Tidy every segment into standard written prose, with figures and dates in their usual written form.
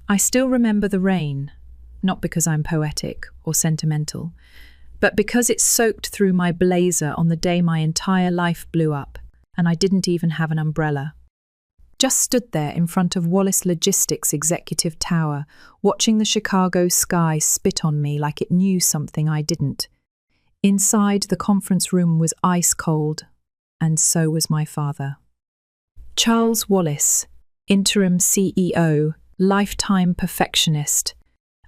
I still remember the rain, not because I'm poetic or sentimental, but because it soaked through my blazer on the day my entire life blew up, and I didn't even have an umbrella. Just stood there in front of Wallace Logistics' executive tower, watching the Chicago sky spit on me like it knew something I didn't. Inside, the conference room was ice cold, and so was my father. Charles Wallace, interim CEO, lifetime perfectionist,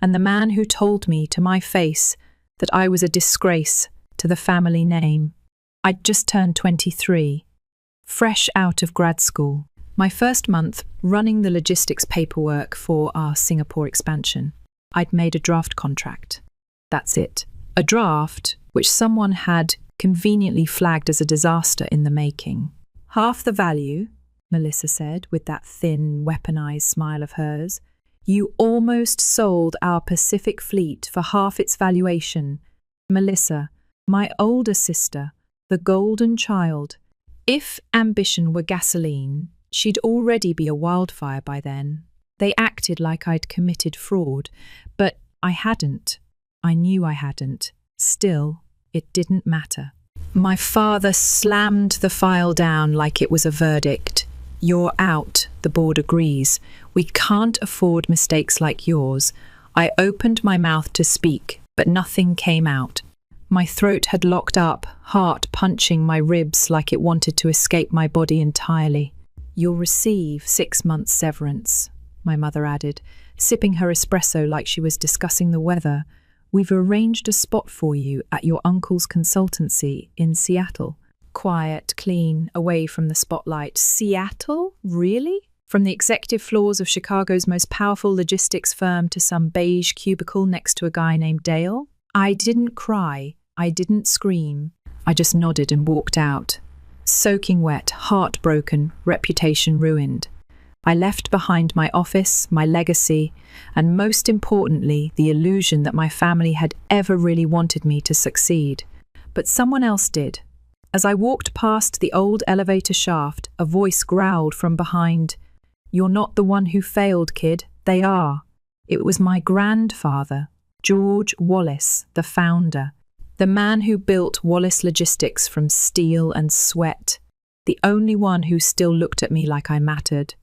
and the man who told me to my face that I was a disgrace to the family name. I'd just turned 23, fresh out of grad school. My first month running the logistics paperwork for our Singapore expansion. I'd made a draft contract. That's it. A draft which someone had conveniently flagged as a disaster in the making. Half the value, Melissa said with that thin, weaponized smile of hers. You almost sold our Pacific fleet for half its valuation. Melissa, my older sister, the golden child. If ambition were gasoline, she'd already be a wildfire by then. They acted like I'd committed fraud, but I hadn't. I knew I hadn't. Still, it didn't matter. My father slammed the file down like it was a verdict. You're out, the board agrees. We can't afford mistakes like yours. I opened my mouth to speak, but nothing came out. My throat had locked up, heart punching my ribs like it wanted to escape my body entirely. You'll receive 6 months severance, my mother added, sipping her espresso like she was discussing the weather. We've arranged a spot for you at your uncle's consultancy in Seattle. Quiet, clean, away from the spotlight. Seattle? Really? From the executive floors of Chicago's most powerful logistics firm to some beige cubicle next to a guy named Dale? I didn't cry. I didn't scream. I just nodded and walked out. Soaking wet, heartbroken, reputation ruined. I left behind my office, my legacy, and most importantly, the illusion that my family had ever really wanted me to succeed. But someone else did. As I walked past the old elevator shaft, a voice growled from behind, "You're not the one who failed, kid. They are." It was my grandfather, George Wallace, the founder. The man who built Wallace Logistics from steel and sweat. The only one who still looked at me like I mattered.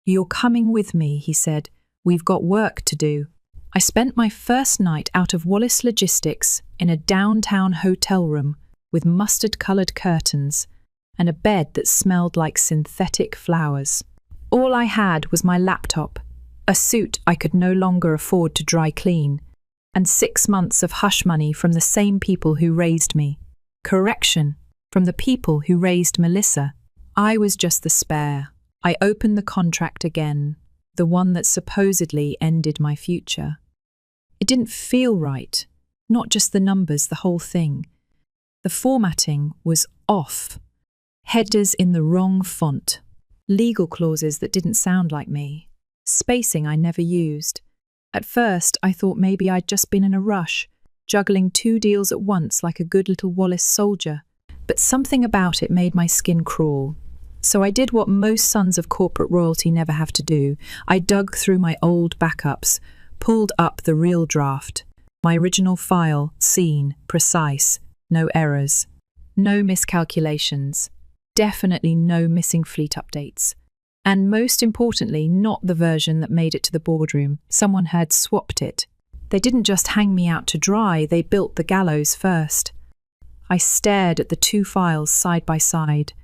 You're coming with me, he said. We've got work to do. I spent my first night out of Wallace Logistics in a downtown hotel room with mustard-coloured curtains and a bed that smelled like synthetic flowers. All I had was my laptop, a suit I could no longer afford to dry clean, and 6 months of hush money from the same people who raised me. Correction, from the people who raised Melissa. I was just the spare. I opened the contract again, the one that supposedly ended my future. It didn't feel right, not just the numbers, the whole thing. The formatting was off. Headers in the wrong font. Legal clauses that didn't sound like me. Spacing I never used. At first, I thought maybe I'd just been in a rush, juggling 2 deals at once like a good little Wallace soldier. But something about it made my skin crawl. So I did what most sons of corporate royalty never have to do. I dug through my old backups, pulled up the real draft. My original file, seen, precise, no errors, no miscalculations, definitely no missing fleet updates. And most importantly, not the version that made it to the boardroom. Someone had swapped it. They didn't just hang me out to dry, they built the gallows first. I stared at the 2 files side by side.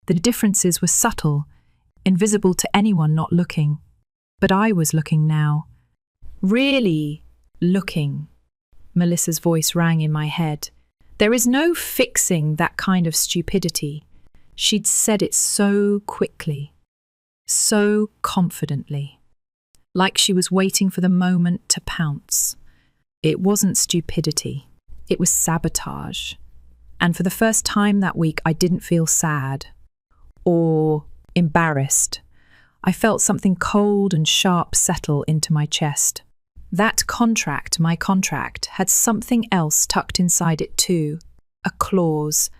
The differences were subtle, invisible to anyone not looking. But I was looking now. Really looking. Melissa's voice rang in my head. There is no fixing that kind of stupidity. She'd said it so quickly. So confidently, like she was waiting for the moment to pounce. It wasn't stupidity, it was sabotage. And for the first time that week, I didn't feel sad or embarrassed. I felt something cold and sharp settle into my chest. That contract, my contract, had something else tucked inside it too, a clause,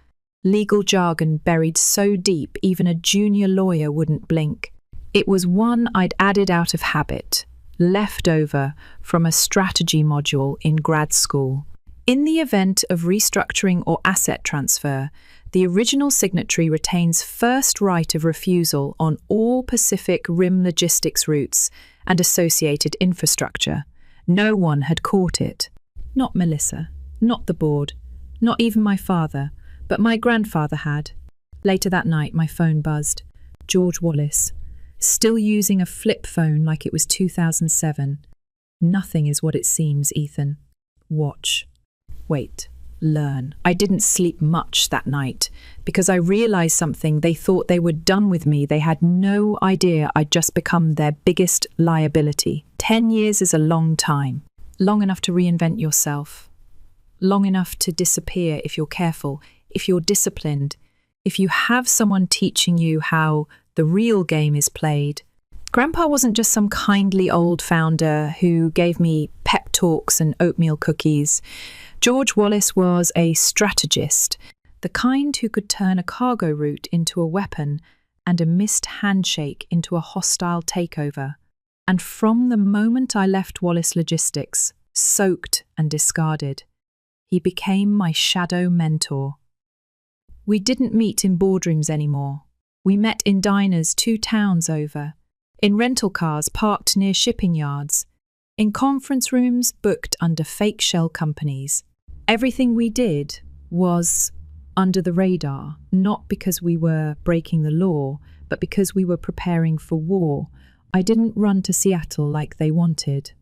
legal jargon buried so deep even a junior lawyer wouldn't blink. It was one I'd added out of habit, left over from a strategy module in grad school. In the event of restructuring or asset transfer, the original signatory retains first right of refusal on all Pacific Rim logistics routes and associated infrastructure. No one had caught it. Not Melissa, not the board, not even my father, but my grandfather had. Later that night, my phone buzzed. George Wallace, still using a flip phone like it was 2007. Nothing is what it seems, Ethan. Watch. Wait. Learn. I didn't sleep much that night because I realized something. They thought they were done with me. They had no idea I'd just become their biggest liability. 10 years is a long time. Long enough to reinvent yourself. Long enough to disappear if you're careful, if you're disciplined, if you have someone teaching you how the real game is played. Grandpa wasn't just some kindly old founder who gave me pep talks and oatmeal cookies. George Wallace was a strategist, the kind who could turn a cargo route into a weapon and a missed handshake into a hostile takeover. And from the moment I left Wallace Logistics, soaked and discarded, he became my shadow mentor. We didn't meet in boardrooms anymore. We met in diners 2 towns over, in rental cars parked near shipping yards, in conference rooms booked under fake shell companies. Everything we did was under the radar, not because we were breaking the law, but because we were preparing for war. I didn't run to Seattle like they wanted.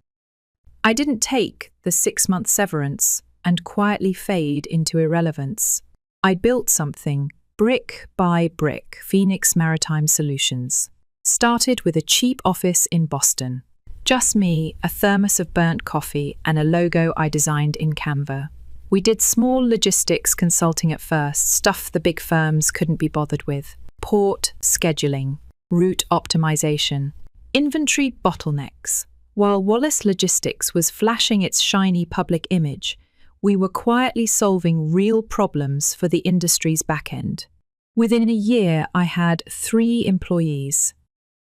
I didn't take the 6-month severance and quietly fade into irrelevance. I built something, brick by brick, Phoenix Maritime Solutions. Started with a cheap office in Boston. Just me, a thermos of burnt coffee, and a logo I designed in Canva. We did small logistics consulting at first, stuff the big firms couldn't be bothered with. Port scheduling, route optimization, inventory bottlenecks. While Wallace Logistics was flashing its shiny public image, we were quietly solving real problems for the industry's back end. Within a year, I had 3 employees,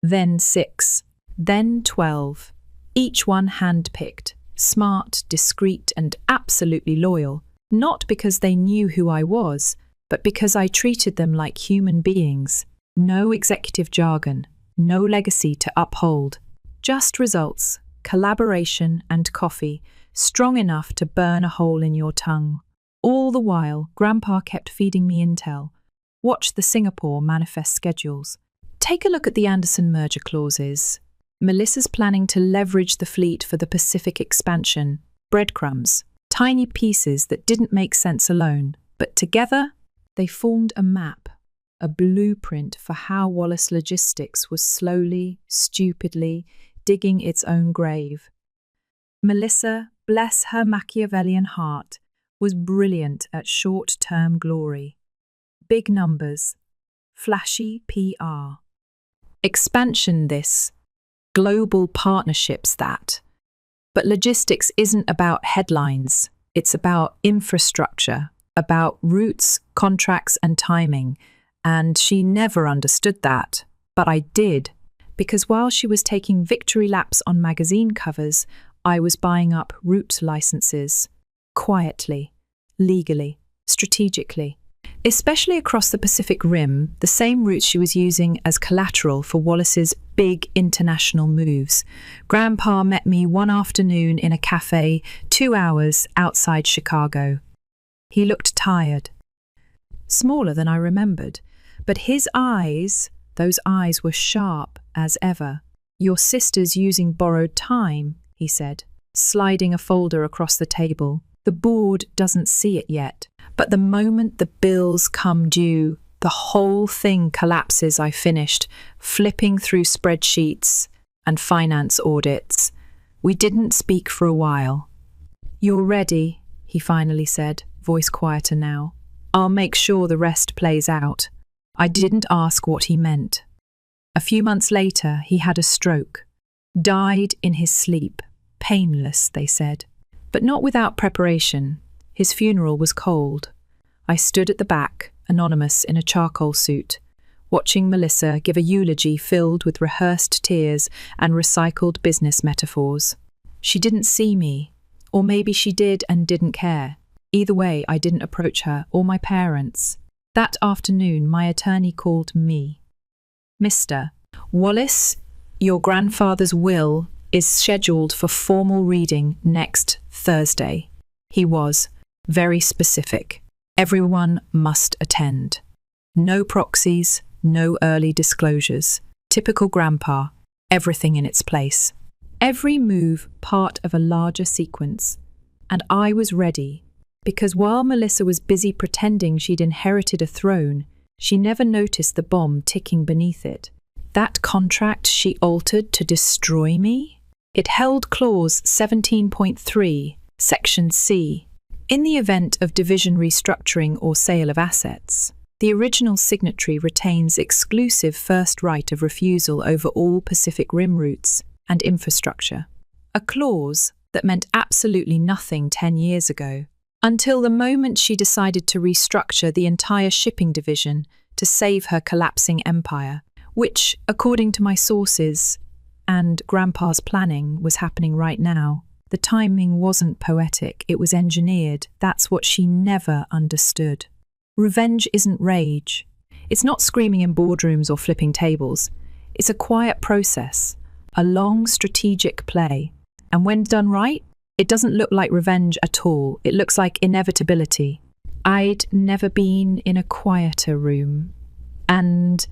then 6, then 12, each one hand-picked. Smart, discreet, and absolutely loyal, not because they knew who I was, but because I treated them like human beings. No executive jargon, no legacy to uphold. Just results, collaboration, and coffee, strong enough to burn a hole in your tongue. All the while, Grandpa kept feeding me intel. Watch the Singapore manifest schedules. Take a look at the Anderson merger clauses. Melissa's planning to leverage the fleet for the Pacific expansion. Breadcrumbs, tiny pieces that didn't make sense alone, but together they formed a map, a blueprint for how Wallace Logistics was slowly, stupidly digging its own grave. Melissa, bless her Machiavellian heart, was brilliant at short-term glory. Big numbers, flashy PR. Expansion this, global partnerships that. But logistics isn't about headlines. It's about infrastructure, about routes, contracts, and timing. And she never understood that. But I did, because while she was taking victory laps on magazine covers, I was buying up route licenses. Quietly, legally, strategically. Especially across the Pacific Rim, the same routes she was using as collateral for Wallace's big international moves. Grandpa met me one afternoon in a cafe 2 hours outside Chicago. He looked tired. Smaller than I remembered, but his eyes, those eyes were sharp as ever. Your sister's using borrowed time, he said, sliding a folder across the table. The board doesn't see it yet, but the moment the bills come due, the whole thing collapses. I finished, flipping through spreadsheets and finance audits. We didn't speak for a while. "You're ready," he finally said, voice quieter now. "I'll make sure the rest plays out." I didn't ask what he meant. A few months later, he had a stroke. Died in his sleep. Painless, they said. But not without preparation. His funeral was cold. I stood at the back, anonymous in a charcoal suit, watching Melissa give a eulogy filled with rehearsed tears and recycled business metaphors. She didn't see me, or maybe she did and didn't care. Either way, I didn't approach her or my parents. That afternoon, my attorney called me. "Mr. Wallace, your grandfather's will is scheduled for formal reading next Thursday." He was very specific. Everyone must attend. No proxies, no early disclosures. Typical grandpa, everything in its place. Every move part of a larger sequence. And I was ready, because while Melissa was busy pretending she'd inherited a throne, she never noticed the bomb ticking beneath it. That contract she altered to destroy me? It held clause 17.3, section C. In the event of division restructuring or sale of assets, the original signatory retains exclusive first right of refusal over all Pacific Rim routes and infrastructure. A clause that meant absolutely nothing 10 years ago, until the moment she decided to restructure the entire shipping division to save her collapsing empire, which, according to my sources and Grandpa's planning, was happening right now. The timing wasn't poetic, it was engineered. That's what she never understood. Revenge isn't rage. It's not screaming in boardrooms or flipping tables. It's a quiet process, a long strategic play. And when done right, it doesn't look like revenge at all. It looks like inevitability. I'd never been in a quieter room. And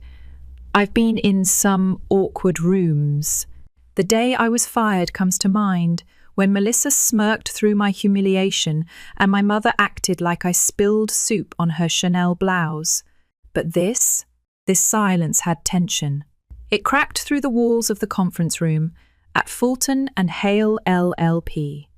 I've been in some awkward rooms. The day I was fired comes to mind, when Melissa smirked through my humiliation and my mother acted like I spilled soup on her Chanel blouse. But this silence had tension. It cracked through the walls of the conference room at Fulton and Hale LLP,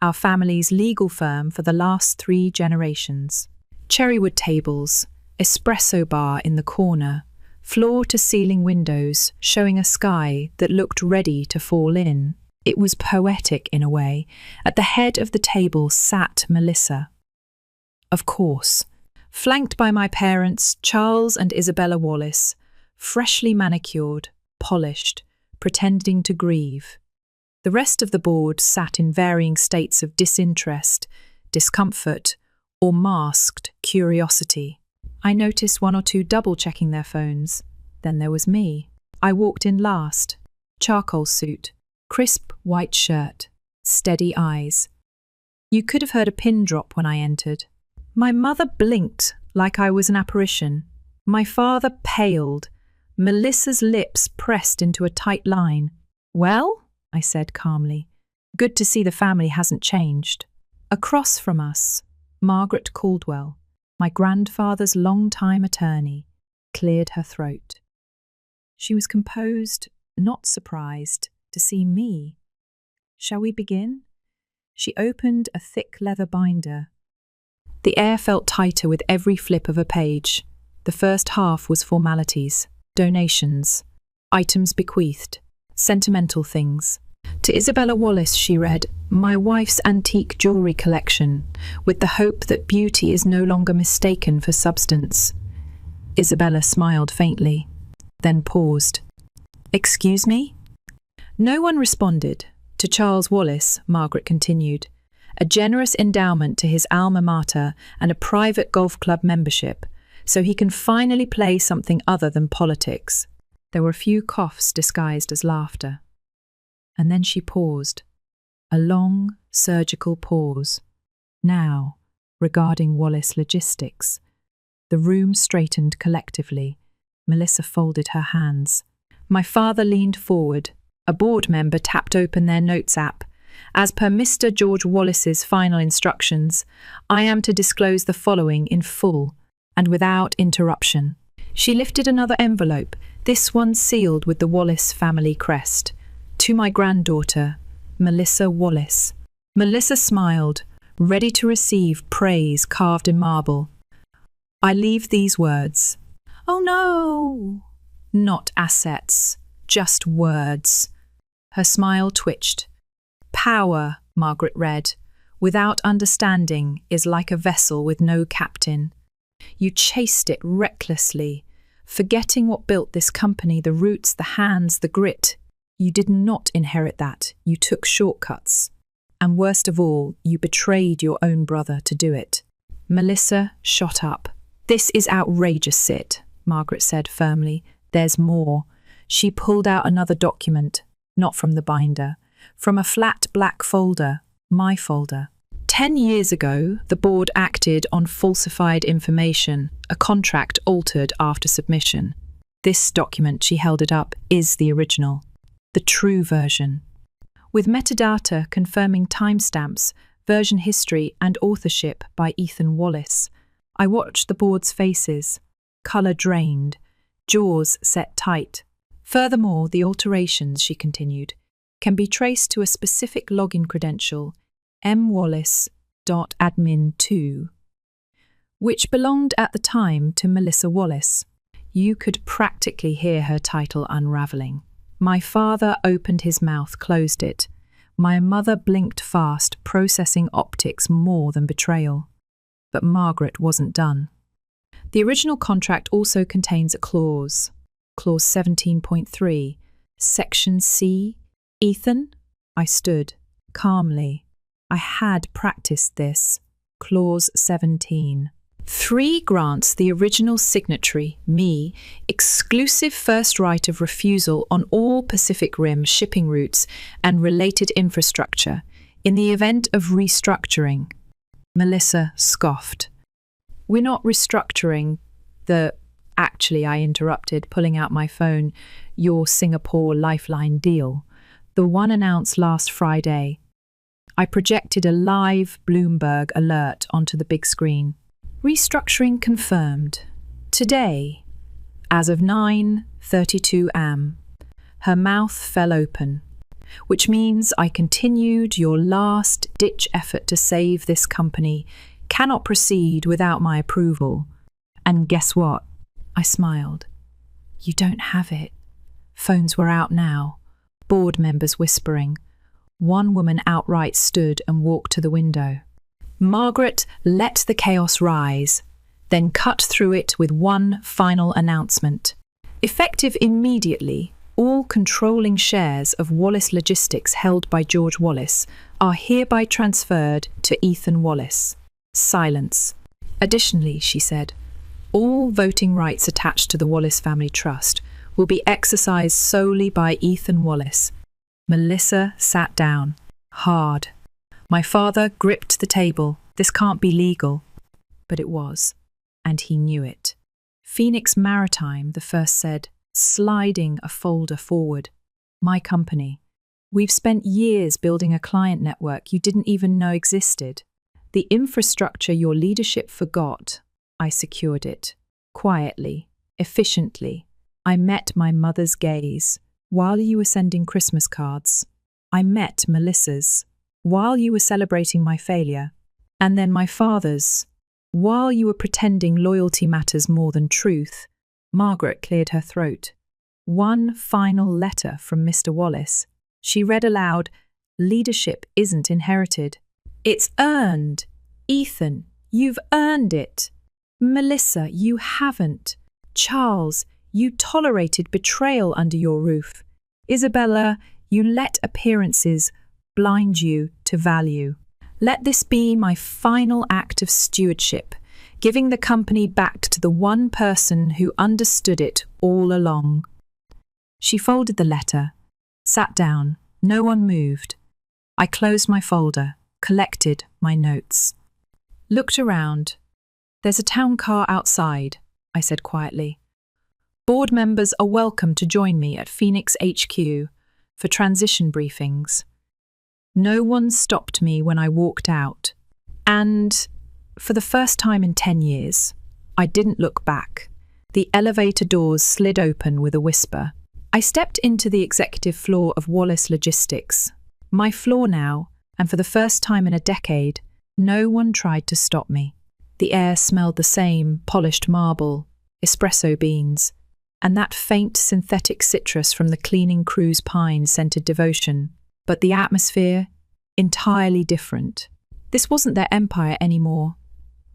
our family's legal firm for the last 3 generations. Cherrywood tables, espresso bar in the corner, floor-to-ceiling windows showing a sky that looked ready to fall in. It was poetic in a way. At the head of the table sat Melissa. Of course, flanked by my parents, Charles and Isabella Wallace, freshly manicured, polished, pretending to grieve. The rest of the board sat in varying states of disinterest, discomfort, or masked curiosity. I noticed 1 or 2 double-checking their phones. Then there was me. I walked in last. Charcoal suit, crisp white shirt, steady eyes. You could have heard a pin drop when I entered. My mother blinked like I was an apparition. My father paled. Melissa's lips pressed into a tight line. "Well," I said calmly, "good to see the family hasn't changed." Across from us, Margaret Caldwell, my grandfather's long-time attorney, cleared her throat. She was composed, not surprised, to see me. "Shall we begin?" She opened a thick leather binder. The air felt tighter with every flip of a page. The first half was formalities, donations, items bequeathed, sentimental things. To Isabella Wallace, she read, "My wife's antique jewellery collection, with the hope that beauty is no longer mistaken for substance." Isabella smiled faintly, then paused. "Excuse me?" No one responded. To Charles Wallace, Margaret continued, "A generous endowment to his alma mater and a private golf club membership, so he can finally play something other than politics." There were a few coughs disguised as laughter. And then she paused. A long, surgical pause. Now, regarding Wallace logistics. The room straightened collectively. Melissa folded her hands. My father leaned forward. A board member tapped open their notes app. "As per Mr. George Wallace's final instructions, I am to disclose the following in full and without interruption." She lifted another envelope, this one sealed with the Wallace family crest. "To my granddaughter, Melissa Wallace." Melissa smiled, ready to receive praise carved in marble. "I leave these words." "Oh no!" "Not assets, just words." Her smile twitched. "Power," Margaret read, "without understanding is like a vessel with no captain. You chased it recklessly, Forgetting what built this company, the roots, the hands, the grit. You did not inherit that. You took shortcuts. And worst of all, you betrayed your own brother to do it. Melissa shot up. "This is outrageous, Sid," Margaret said firmly. "There's more." She pulled out another document, not from the binder, from a flat black folder, my folder. 10 years ago, the board acted on falsified information, a contract altered after submission. This document, she held it up, is the original, the true version. With metadata confirming timestamps, version history and authorship by Ethan Wallace. I watched the board's faces, colour drained, jaws set tight. Furthermore, the alterations, she continued, can be traced to a specific login credential, mwallace.admin2, which belonged at the time to Melissa Wallace. You could practically hear her title unravelling. My father opened his mouth, closed it. My mother blinked fast, processing optics more than betrayal. But Margaret wasn't done. The original contract also contains a clause, Clause 17.3, Section C. Ethan? I stood, calmly. I had practiced this. Clause 17. 3 grants the original signatory, me, exclusive first right of refusal on all Pacific Rim shipping routes and related infrastructure in the event of restructuring. Melissa scoffed. "We're not restructuring Actually, I interrupted, pulling out my phone, your Singapore Lifeline deal, the one announced last Friday. I projected a live Bloomberg alert onto the big screen. Restructuring confirmed. Today, as of 9:32 am. Her mouth fell open, which means I continued your last-ditch effort to save this company cannot proceed without my approval. And guess what? I smiled. You don't have it. Phones were out now, board members whispering. One woman outright stood and walked to the window. Margaret let the chaos rise, then cut through it with one final announcement. Effective immediately, all controlling shares of Wallace Logistics held by George Wallace are hereby transferred to Ethan Wallace. Silence. Additionally, she said, all voting rights attached to the Wallace Family Trust will be exercised solely by Ethan Wallace. Melissa sat down, hard. My father gripped the table. This can't be legal. But it was, and he knew it. Phoenix Maritime, the first said, sliding a folder forward. My company. We've spent years building a client network you didn't even know existed. The infrastructure your leadership forgot, I secured it. Quietly, efficiently. I met my mother's gaze while you were sending Christmas cards. I met Melissa's while you were celebrating my failure. And then my father's while you were pretending loyalty matters more than truth. Margaret cleared her throat. One final letter from Mr. Wallace. She read aloud, leadership isn't inherited. It's earned. Ethan, you've earned it. Melissa, you haven't. Charles, you tolerated betrayal under your roof. Isabella, you let appearances blind you to value. Let this be my final act of stewardship, giving the company back to the one person who understood it all along. She folded the letter, sat down. No one moved. I closed my folder, collected my notes. Looked around. There's a town car outside, I said quietly. Board members are welcome to join me at Phoenix HQ for transition briefings. No one stopped me when I walked out. And for the first time in 10 years, I didn't look back. The elevator doors slid open with a whisper. I stepped into the executive floor of Wallace Logistics. My floor now, and for the first time in a decade, no one tried to stop me. The air smelled the same, polished marble, espresso beans, and that faint synthetic citrus from the cleaning crew's pine-scented devotion. But the atmosphere, entirely different. This wasn't their empire anymore.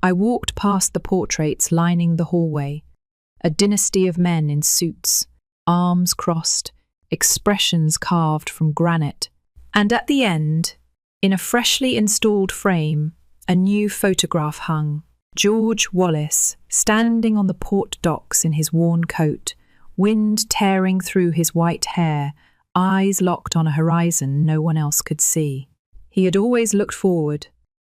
I walked past the portraits lining the hallway. a dynasty of men in suits, arms crossed, expressions carved from granite. And at the end, in a freshly installed frame, a new photograph hung. George Wallace, standing on the port docks in his worn coat, wind tearing through his white hair, eyes locked on a horizon no one else could see. He had always looked forward.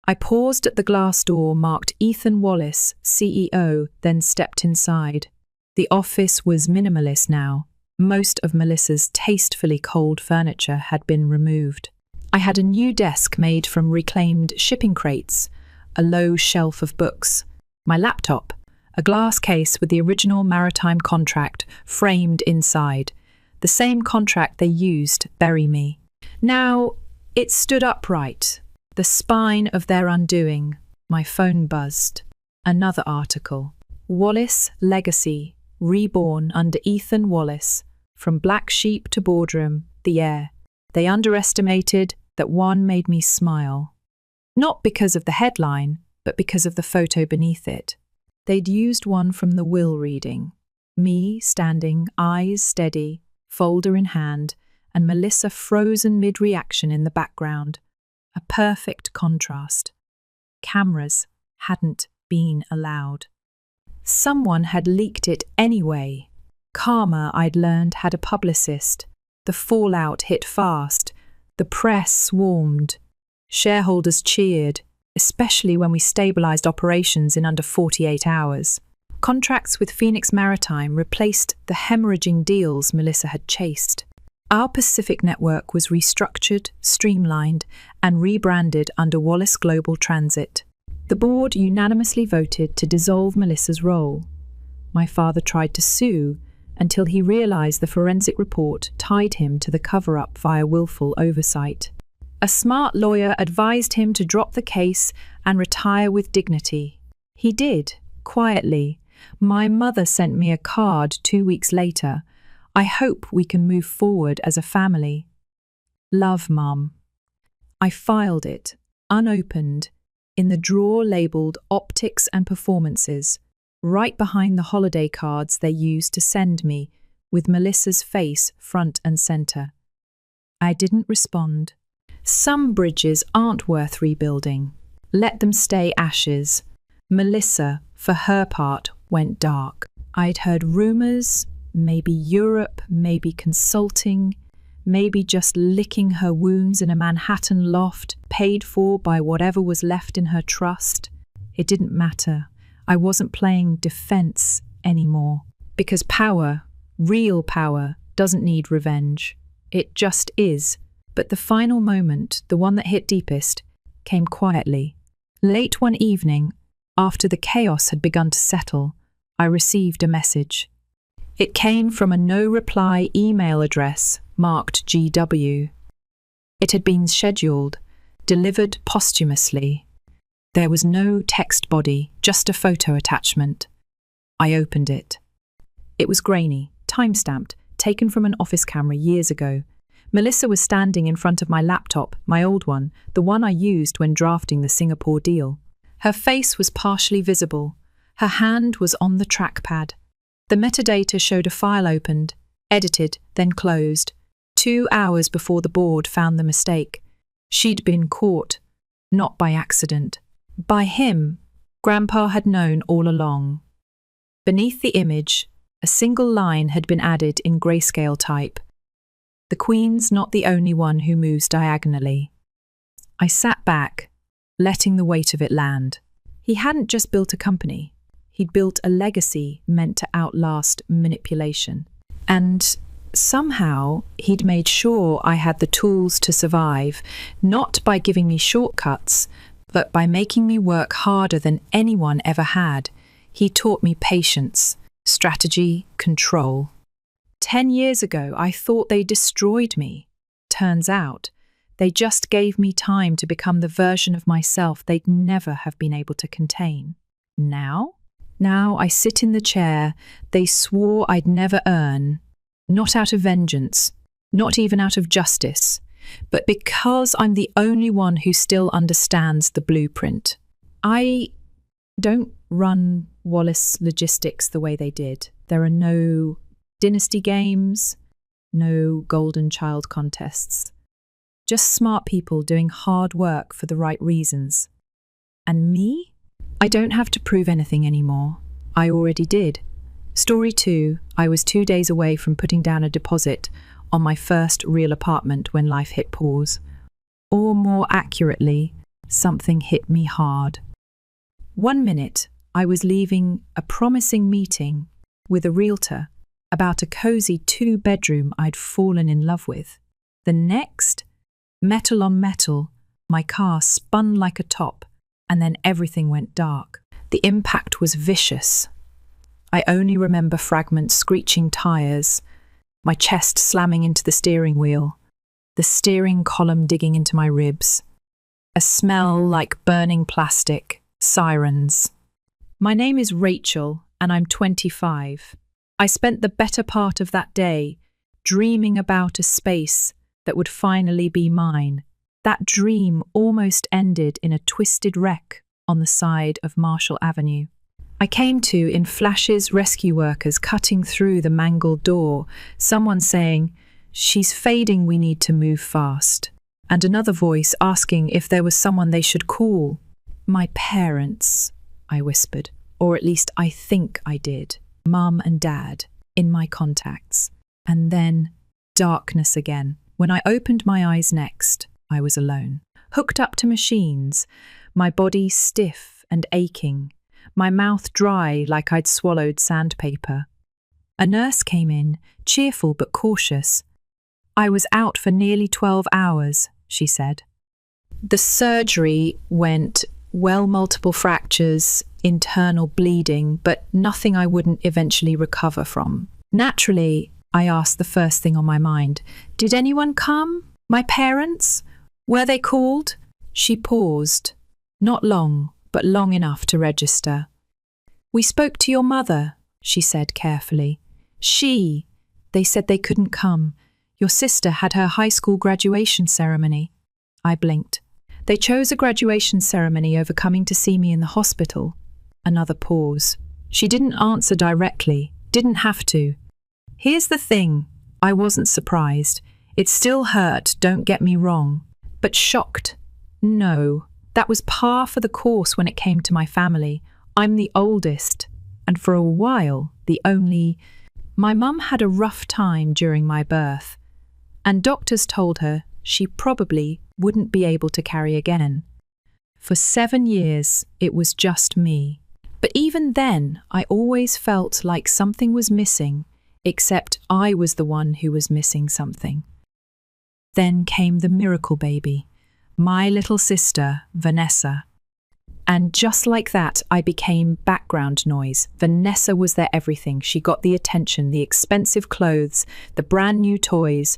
I paused at the glass door marked Ethan Wallace, CEO, then stepped inside. The office was minimalist now. Most of Melissa's tastefully cold furniture had been removed. I had a new desk made from reclaimed shipping crates, a low shelf of books, my laptop, a glass case with the original maritime contract framed inside, the same contract they used to bury me. Now, it stood upright, the spine of their undoing. My phone buzzed. Another article. Wallace Legacy, reborn under Ethan Wallace. From black sheep to boardroom, the heir. They underestimated that one made me smile. Not because of the headline, but because of the photo beneath it. They'd used one from the will reading. Me standing, eyes steady, folder in hand, and Melissa frozen mid-reaction in the background. A perfect contrast. Cameras hadn't been allowed. Someone had leaked it anyway. Karma, I'd learned, had a publicist. The fallout hit fast. The press swarmed. Shareholders cheered, especially when we stabilized operations in under 48 hours. Contracts with Phoenix Maritime replaced the hemorrhaging deals Melissa had chased. Our Pacific network was restructured, streamlined, and rebranded under Wallace Global Transit. The board unanimously voted to dissolve Melissa's role. My father tried to sue until he realized the forensic report tied him to the cover-up via willful oversight. A smart lawyer advised him to drop the case and retire with dignity. He did, quietly. My mother sent me a card 2 weeks later. I hope we can move forward as a family. Love, Mum. I filed it, unopened, in the drawer labelled Optics and Performances, right behind the holiday cards they used to send me, with Melissa's face front and centre. I didn't respond. Some bridges aren't worth rebuilding. Let them stay ashes. Melissa, for her part, went dark. I'd heard rumours, maybe Europe, maybe consulting, maybe just licking her wounds in a Manhattan loft, paid for by whatever was left in her trust. It didn't matter. I wasn't playing defence anymore. Because power, real power, doesn't need revenge. It just is. But the final moment, the one that hit deepest, came quietly. Late one evening, after the chaos had begun to settle, I received a message. It came from a no-reply email address marked GW. It had been scheduled, delivered posthumously. There was no text body, just a photo attachment. I opened it. It was grainy, time-stamped, taken from an office camera years ago. Melissa was standing in front of my laptop, my old one, the one I used when drafting the Singapore deal. Her face was partially visible. Her hand was on the trackpad. The metadata showed a file opened, edited, then closed. 2 hours before the board found the mistake. She'd been caught, not by accident. By him, Grandpa had known all along. Beneath the image, a single line had been added in grayscale type. The Queen's not the only one who moves diagonally. I sat back, letting the weight of it land. He hadn't just built a company. He'd built a legacy meant to outlast manipulation. And somehow, he'd made sure I had the tools to survive, not by giving me shortcuts, but by making me work harder than anyone ever had. He taught me patience, strategy, control. 10 years ago, I thought they destroyed me. Turns out, they just gave me time to become the version of myself they'd never have been able to contain. Now I sit in the chair they swore I'd never earn, not out of vengeance, not even out of justice, but because I'm the only one who still understands the blueprint. I don't run Wallace Logistics the way they did. There are no dynasty games, no golden child contests. Just smart people doing hard work for the right reasons. And me? I don't have to prove anything anymore. I already did. Story 2, I was 2 days away from putting down a deposit on my first real apartment when life hit pause. Or more accurately, something hit me hard. 1 minute, I was leaving a promising meeting with a realtor about a cozy 2-bedroom I'd fallen in love with. The next, metal on metal, my car spun like a top, and then everything went dark. The impact was vicious. I only remember fragments screeching tires, my chest slamming into the steering wheel, the steering column digging into my ribs, a smell like burning plastic, sirens. My name is Rachel, and I'm 25. I spent the better part of that day dreaming about a space that would finally be mine. That dream almost ended in a twisted wreck on the side of Marshall Avenue. I came to in flashes, rescue workers cutting through the mangled door, someone saying, "She's fading, we need to move fast," and another voice asking if there was someone they should call. "My parents," I whispered, or at least I think I did. Mum and Dad, in my contacts. And then darkness again. When I opened my eyes next, I was alone. Hooked up to machines, my body stiff and aching, my mouth dry like I'd swallowed sandpaper. A nurse came in, cheerful but cautious. "I was out for nearly 12 hours, she said. The surgery went well, multiple fractures, internal bleeding, but nothing I wouldn't eventually recover from. Naturally, I asked the first thing on my mind, "Did anyone come? My parents? Were they called?" She paused. Not long, but long enough to register. "We spoke to your mother," she said carefully. They said they couldn't come. Your sister had her high school graduation ceremony." I blinked. "They chose a graduation ceremony over coming to see me in the hospital." Another pause. She didn't answer directly, didn't have to. Here's the thing, I wasn't surprised. It still hurt, don't get me wrong. But shocked? No, that was par for the course when it came to my family. I'm the oldest, and for a while, the only. My mum had a rough time during my birth, and doctors told her she probably wouldn't be able to carry again. For 7 years, it was just me. But even then, I always felt like something was missing, except I was the one who was missing something. Then came the miracle baby, my little sister, Vanessa. And just like that, I became background noise. Vanessa was their everything. She got the attention, the expensive clothes, the brand new toys.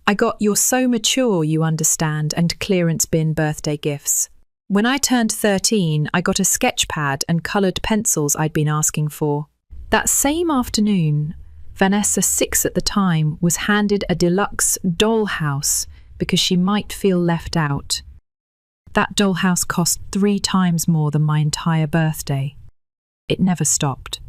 I got "you're so mature, you understand," and clearance bin birthday gifts. When I turned 13, I got a sketch pad and coloured pencils I'd been asking for. That same afternoon, Vanessa, 6 at the time, was handed a deluxe dollhouse because she might feel left out. That dollhouse cost 3 times more than my entire birthday. It never stopped.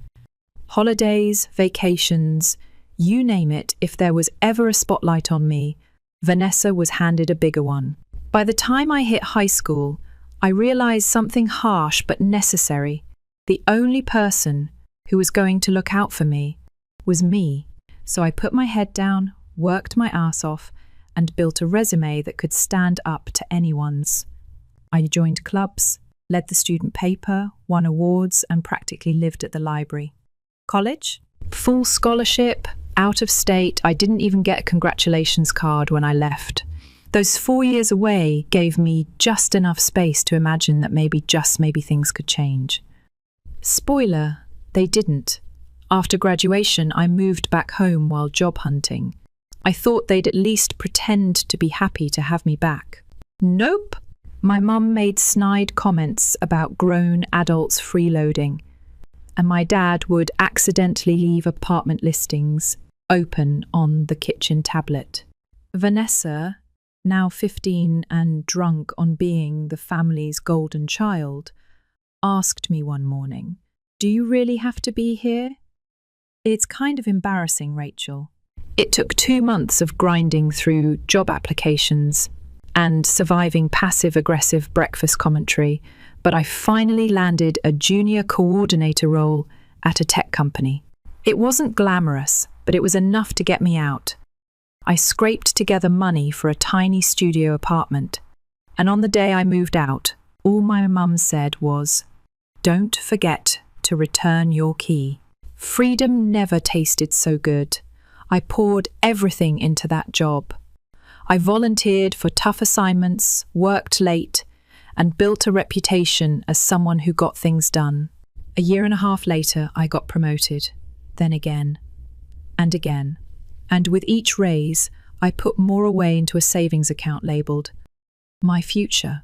Holidays, vacations, you name it, if there was ever a spotlight on me, Vanessa was handed a bigger one. By the time I hit high school, I realised something harsh but necessary. The only person who was going to look out for me was me. So I put my head down, worked my ass off, and built a resume that could stand up to anyone's. I joined clubs, led the student paper, won awards, and practically lived at the library. College? Full scholarship, out of state. I didn't even get a congratulations card when I left. Those 4 years away gave me just enough space to imagine that maybe, just maybe, things could change. Spoiler, they didn't. After graduation, I moved back home while job hunting. I thought they'd at least pretend to be happy to have me back. Nope. My mum made snide comments about grown adults freeloading, and my dad would accidentally leave apartment listings open on the kitchen tablet. Vanessa, now 15 and drunk on being the family's golden child, asked me one morning, "Do you really have to be here?" It's kind of embarrassing, Rachel. It took 2 months of grinding through job applications and surviving passive-aggressive breakfast commentary, but I finally landed a junior coordinator role at a tech company. It wasn't glamorous, but it was enough to get me out. I scraped together money for a tiny studio apartment, and on the day I moved out, all my mum said was, "Don't forget to return your key." Freedom never tasted so good. I poured everything into that job. I volunteered for tough assignments, worked late, and built a reputation as someone who got things done. A year and a half later, I got promoted, then again, and again. And with each raise, I put more away into a savings account labelled My Future.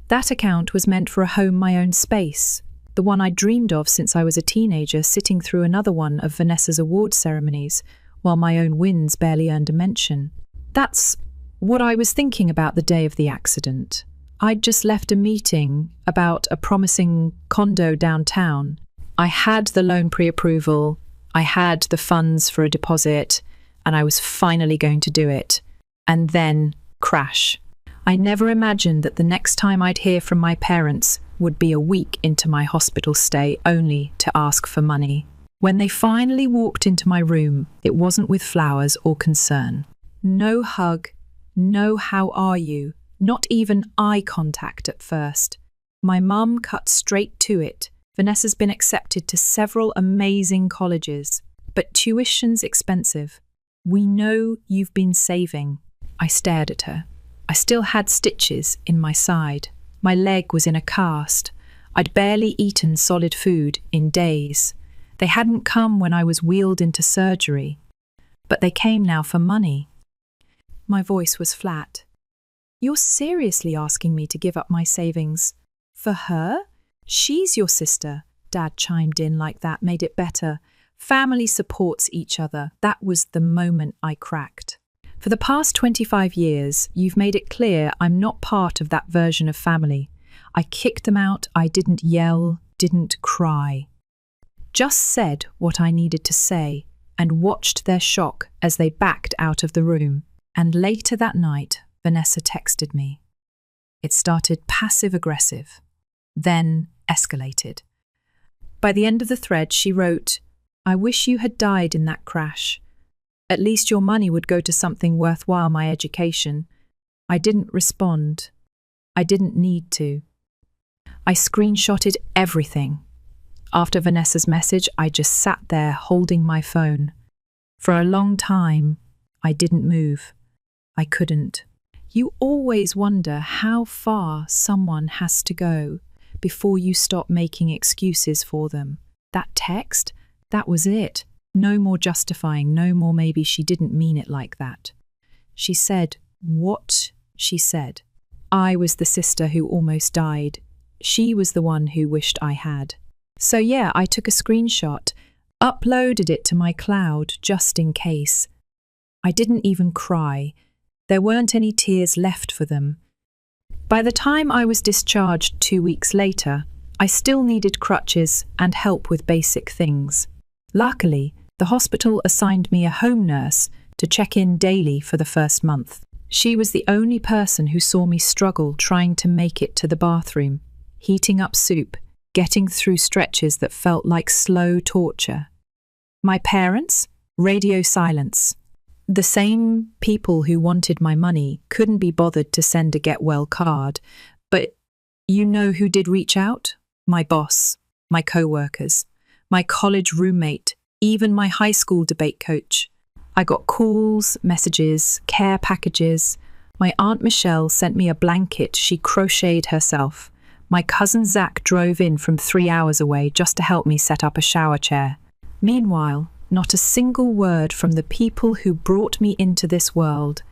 That account was meant for a home my own space, the one I dreamed of since I was a teenager, sitting through another one of Vanessa's award ceremonies, while my own wins barely earned a mention. That's what I was thinking about the day of the accident. I'd just left a meeting about a promising condo downtown. I had the loan pre-approval, I had the funds for a deposit, and I was finally going to do it. And then, crash. I never imagined that the next time I'd hear from my parents would be a week into my hospital stay, only to ask for money. When they finally walked into my room, it wasn't with flowers or concern. No hug, no how are you, not even eye contact at first. My mum cut straight to it. Vanessa's been accepted to several amazing colleges, but tuition's expensive. We know you've been saving. I stared at her. I still had stitches in my side. My leg was in a cast. I'd barely eaten solid food in days. They hadn't come when I was wheeled into surgery, but they came now for money. My voice was flat. "You're seriously asking me to give up my savings? For her? She's your sister." Dad chimed in like that made it better. Family supports each other. That was the moment I cracked. For the past 25 years, you've made it clear I'm not part of that version of family. I kicked them out. I didn't yell, didn't cry. Just said what I needed to say and watched their shock as they backed out of the room. And later that night, Vanessa texted me. It started passive-aggressive, then escalated. By the end of the thread, she wrote, "I wish you had died in that crash. At least your money would go to something worthwhile, my education." I didn't respond. I didn't need to. I screenshotted everything. After Vanessa's message, I just sat there holding my phone. For a long time, I didn't move. I couldn't. You always wonder how far someone has to go before you stop making excuses for them. That text, that was it. No more justifying, no more maybe she didn't mean it like that. She said what she said. I was the sister who almost died. She was the one who wished I had. So yeah, I took a screenshot, uploaded it to my cloud just in case. I didn't even cry. There weren't any tears left for them. By the time I was discharged 2 weeks later, I still needed crutches and help with basic things. Luckily, the hospital assigned me a home nurse to check in daily for the first month. She was the only person who saw me struggle trying to make it to the bathroom, heating up soup, getting through stretches that felt like slow torture. My parents? Radio silence. The same people who wanted my money couldn't be bothered to send a get well card, but you know who did reach out? My boss, my co-workers, my college roommate, even my high school debate coach. I got calls, messages, care packages. My Aunt Michelle sent me a blanket she crocheted herself. My cousin Zach drove in from 3 hours away just to help me set up a shower chair. Meanwhile, not a single word from the people who brought me into this world.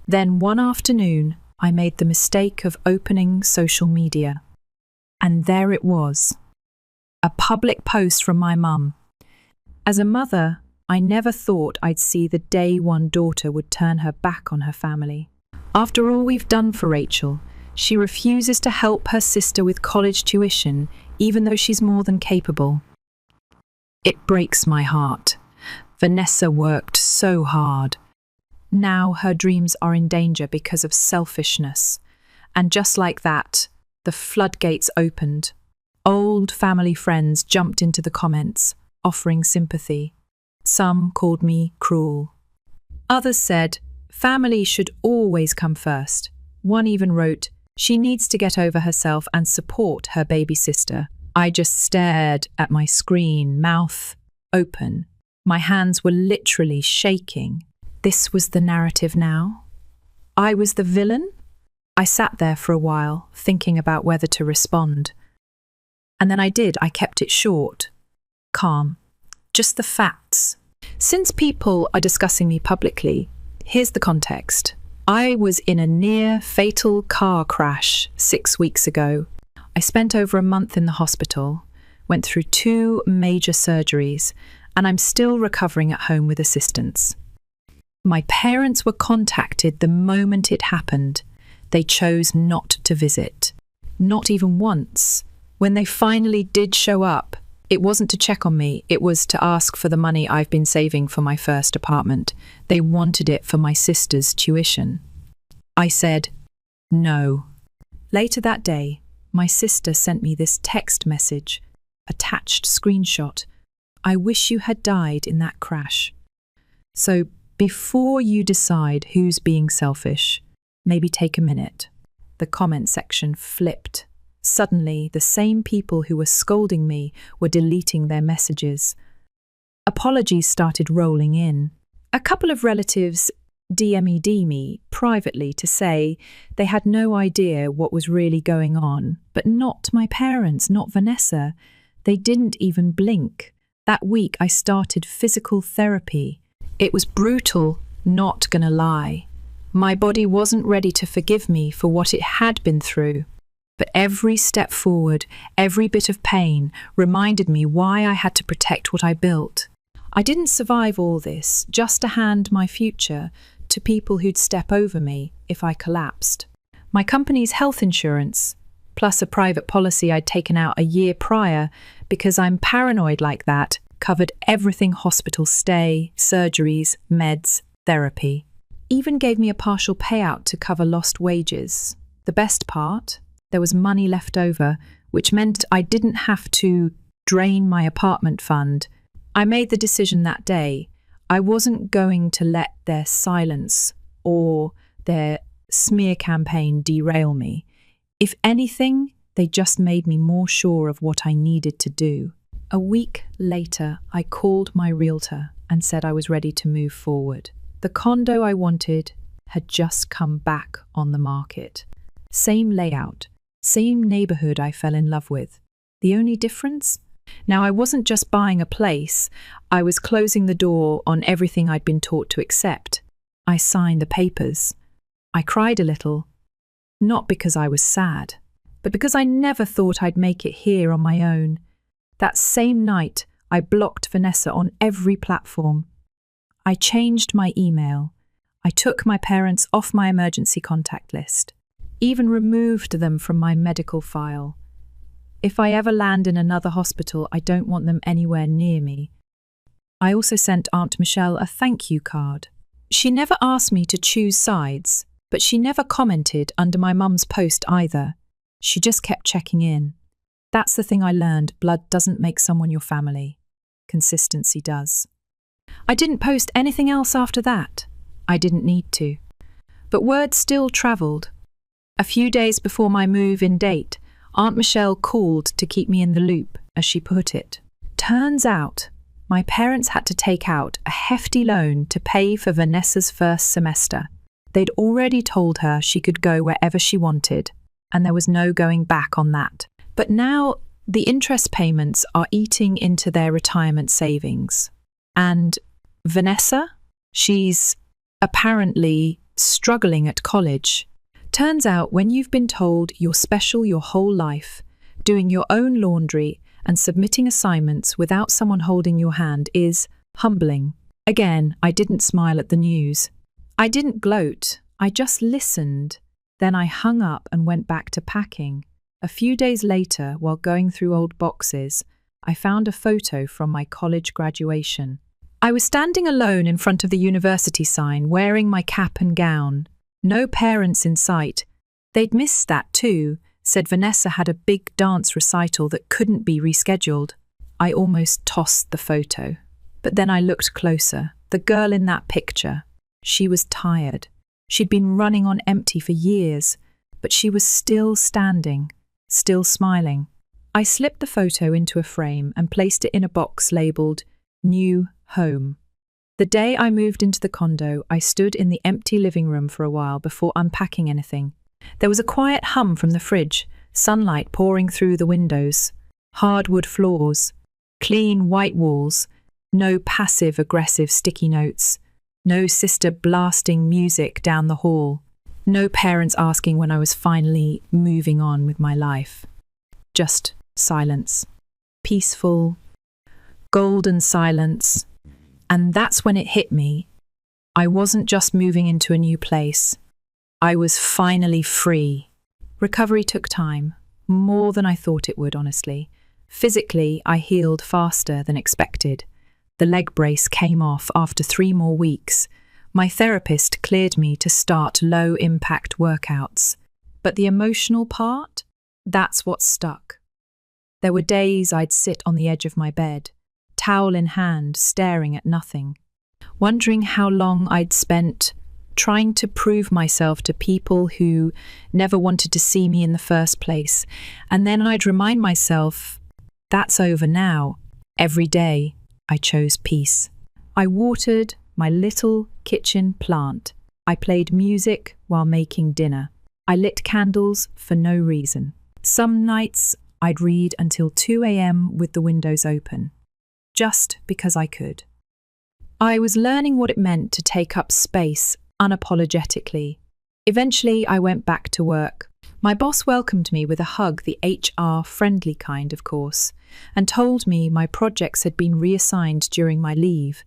Then one afternoon, I made the mistake of opening social media. And there it was. A public post from my mum. As a mother, I never thought I'd see the day one daughter would turn her back on her family. After all we've done for Rachel, she refuses to help her sister with college tuition, even though she's more than capable. It breaks my heart. Vanessa worked so hard. Now her dreams are in danger because of selfishness. And just like that, the floodgates opened. Old family friends jumped into the comments, offering sympathy. Some called me cruel. Others said, family should always come first. One even wrote, she needs to get over herself and support her baby sister. I just stared at my screen, mouth open. My hands were literally shaking. This was the narrative now. I was the villain? I sat there for a while, thinking about whether to respond. And then I did. I kept it short, calm, just the facts. Since people are discussing me publicly, here's the context. I was in a near-fatal car crash 6 weeks ago. I spent over a month in the hospital, went through 2 major surgeries, and I'm still recovering at home with assistance. My parents were contacted the moment it happened. They chose not to visit, not even once. When they finally did show up, it wasn't to check on me, it was to ask for the money I've been saving for my first apartment. They wanted it for my sister's tuition. I said, no. Later that day, my sister sent me this text message, attached screenshot. I wish you had died in that crash. So before you decide who's being selfish, maybe take a minute. The comment section flipped. Suddenly, the same people who were scolding me were deleting their messages. Apologies started rolling in. A couple of relatives DM'd me privately to say they had no idea what was really going on, but not my parents, not Vanessa. They didn't even blink. That week, I started physical therapy. It was brutal, not gonna lie. My body wasn't ready to forgive me for what it had been through. But every step forward, every bit of pain, reminded me why I had to protect what I built. I didn't survive all this just to hand my future to people who'd step over me if I collapsed. My company's health insurance, plus a private policy I'd taken out a year prior because I'm paranoid like that, covered everything: hospital stay, surgeries, meds, therapy. Even gave me a partial payout to cover lost wages. The best part? There was money left over, which meant I didn't have to drain my apartment fund. I made the decision that day. I wasn't going to let their silence or their smear campaign derail me. If anything, they just made me more sure of what I needed to do. A week later, I called my realtor and said I was ready to move forward. The condo I wanted had just come back on the market. Same layout, same neighborhood I fell in love with. The only difference? Now, I wasn't just buying a place, I was closing the door on everything I'd been taught to accept. I signed the papers. I cried a little, not because I was sad, but because I never thought I'd make it here on my own. That same night, I blocked Vanessa on every platform. I changed my email. I took my parents off my emergency contact list, even removed them from my medical file. If I ever land in another hospital, I don't want them anywhere near me. I also sent Aunt Michelle a thank you card. She never asked me to choose sides, but she never commented under my mum's post either. She just kept checking in. That's the thing I learned: blood doesn't make someone your family. Consistency does. I didn't post anything else after that. I didn't need to. But word still travelled. A few days before my move-in date, Aunt Michelle called to keep me in the loop, as she put it. Turns out, my parents had to take out a hefty loan to pay for Vanessa's first semester. They'd already told her she could go wherever she wanted, and there was no going back on that. But now, the interest payments are eating into their retirement savings. And Vanessa? She's apparently struggling at college. Turns out when you've been told you're special your whole life, doing your own laundry and submitting assignments without someone holding your hand is humbling. Again, I didn't smile at the news. I didn't gloat, I just listened. Then I hung up and went back to packing. A few days later, while going through old boxes, I found a photo from my college graduation. I was standing alone in front of the university sign, wearing my cap and gown. No parents in sight. They'd missed that too, said Vanessa had a big dance recital that couldn't be rescheduled. I almost tossed the photo. But then I looked closer. The girl in that picture. She was tired. She'd been running on empty for years, but she was still standing, still smiling. I slipped the photo into a frame and placed it in a box labelled New Home. The day I moved into the condo, I stood in the empty living room for a while before unpacking anything. There was a quiet hum from the fridge, sunlight pouring through the windows, hardwood floors, clean white walls, no passive-aggressive sticky notes, no sister blasting music down the hall, no parents asking when I was finally moving on with my life. Just silence. Peaceful, golden silence. And that's when it hit me. I wasn't just moving into a new place. I was finally free. Recovery took time, more than I thought it would, honestly. Physically, I healed faster than expected. The leg brace came off after 3 more weeks. My therapist cleared me to start low-impact workouts. But the emotional part? That's what stuck. There were days I'd sit on the edge of my bed, towel in hand, staring at nothing, wondering how long I'd spent trying to prove myself to people who never wanted to see me in the first place. And then I'd remind myself, that's over now. Every day, I chose peace. I watered my little kitchen plant. I played music while making dinner. I lit candles for no reason. Some nights, I'd read until 2 a.m. with the windows open, just because I could. I was learning what it meant to take up space unapologetically. Eventually, I went back to work. My boss welcomed me with a hug, the HR-friendly kind, of course, and told me my projects had been reassigned during my leave,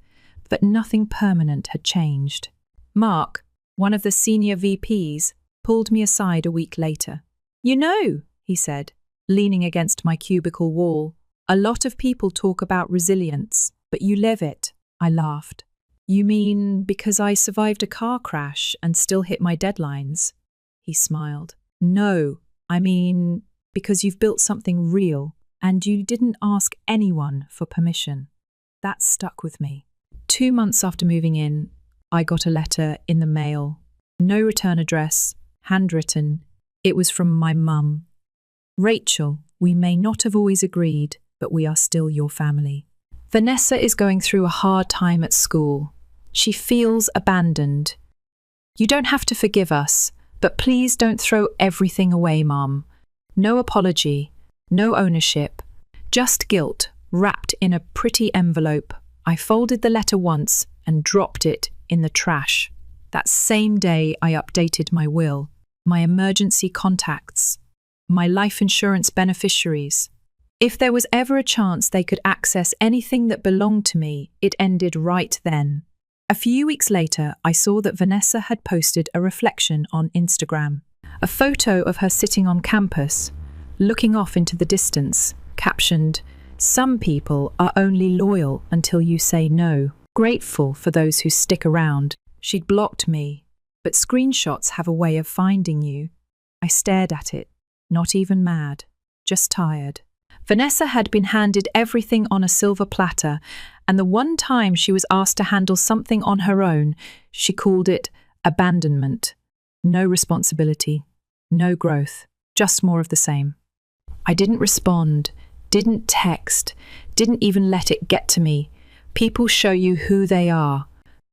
but nothing permanent had changed. Mark, one of the senior VPs, pulled me aside a week later. "You know," he said, leaning against my cubicle wall, "a lot of people talk about resilience, but you live it." I laughed. "You mean because I survived a car crash and still hit my deadlines?" He smiled. "No, I mean because you've built something real and you didn't ask anyone for permission." That stuck with me. 2 months after moving in, I got a letter in the mail. No return address, handwritten. It was from my mum. "Rachel, we may not have always agreed, but we are still your family. Vanessa is going through a hard time at school. She feels abandoned. You don't have to forgive us, but please don't throw everything away, Mum. No apology, no ownership, just guilt wrapped in a pretty envelope." I folded the letter once and dropped it in the trash. That same day, I updated my will, my emergency contacts, my life insurance beneficiaries. If there was ever a chance they could access anything that belonged to me, it ended right then. A few weeks later, I saw that Vanessa had posted a reflection on Instagram. A photo of her sitting on campus, looking off into the distance, captioned, "Some people are only loyal until you say no. Grateful for those who stick around." She'd blocked me, but screenshots have a way of finding you. I stared at it, not even mad, just tired. Vanessa had been handed everything on a silver platter, and the one time she was asked to handle something on her own, she called it abandonment. No responsibility, no growth, just more of the same. I didn't respond, didn't text, didn't even let it get to me. People show you who they are.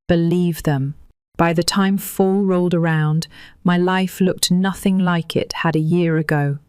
Believe them. By the time fall rolled around, my life looked nothing like it had a year ago.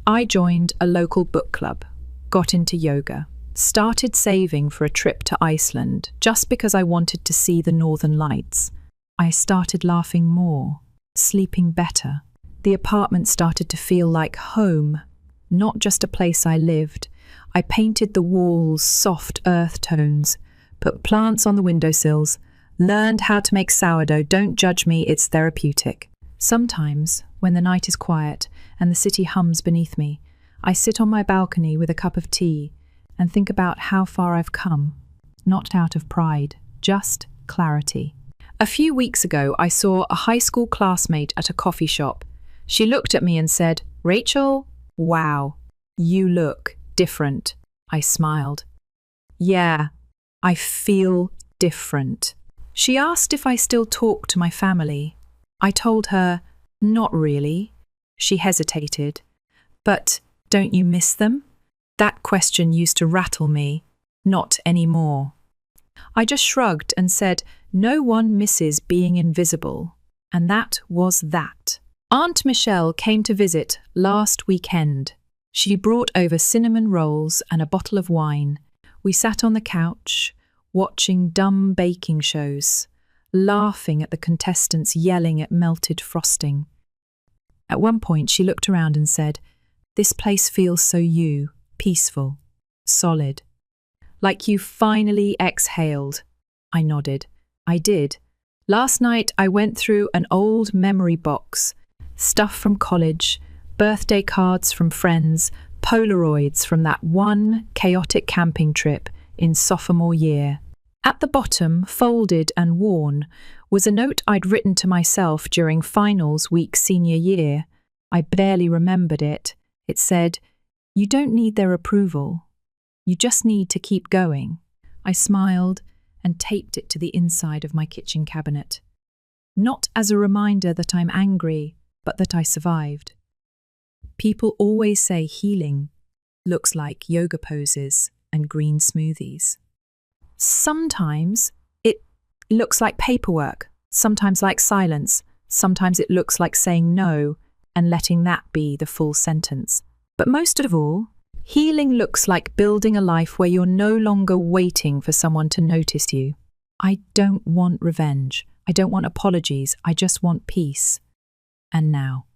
I joined a local book club, got into yoga, started saving for a trip to Iceland just because I wanted to see the northern lights. I started laughing more, sleeping better. The apartment started to feel like home, not just a place I lived. I painted the walls soft earth tones, put plants on the windowsills, learned how to make sourdough. Don't judge me, it's therapeutic. Sometimes, when the night is quiet and the city hums beneath me, I sit on my balcony with a cup of tea and think about how far I've come. not out of pride, just clarity. A few weeks ago, I saw a high school classmate at a coffee shop. She looked at me and said, "Rachel, wow, you look different." I smiled. "Yeah, I feel different." She asked if I still talk to my family. I told her, "Not really." She hesitated. "But don't you miss them?" That question used to rattle me. Not anymore. I just shrugged and said, "No one misses being invisible." And that was that. Aunt Michelle came to visit last weekend. She brought over cinnamon rolls and a bottle of wine. We sat on the couch, watching dumb baking shows, laughing at the contestants yelling at melted frosting. At one point, she looked around and said, "This place feels so you, peaceful, solid. Like you finally exhaled." I nodded. I did. Last night, I went through an old memory box, stuff from college, birthday cards from friends, Polaroids from that one chaotic camping trip in sophomore year. At the bottom, folded and worn, was a note I'd written to myself during finals week senior year. I barely remembered it. It said, "You don't need their approval. You just need to keep going." I smiled and taped it to the inside of my kitchen cabinet. Not as a reminder that I'm angry, but that I survived. People always say healing looks like yoga poses and green smoothies. Sometimes it looks like paperwork, sometimes like silence, sometimes it looks like saying no and letting that be the full sentence. But most of all, healing looks like building a life where you're no longer waiting for someone to notice you. I don't want revenge. I don't want apologies. I just want peace. And now,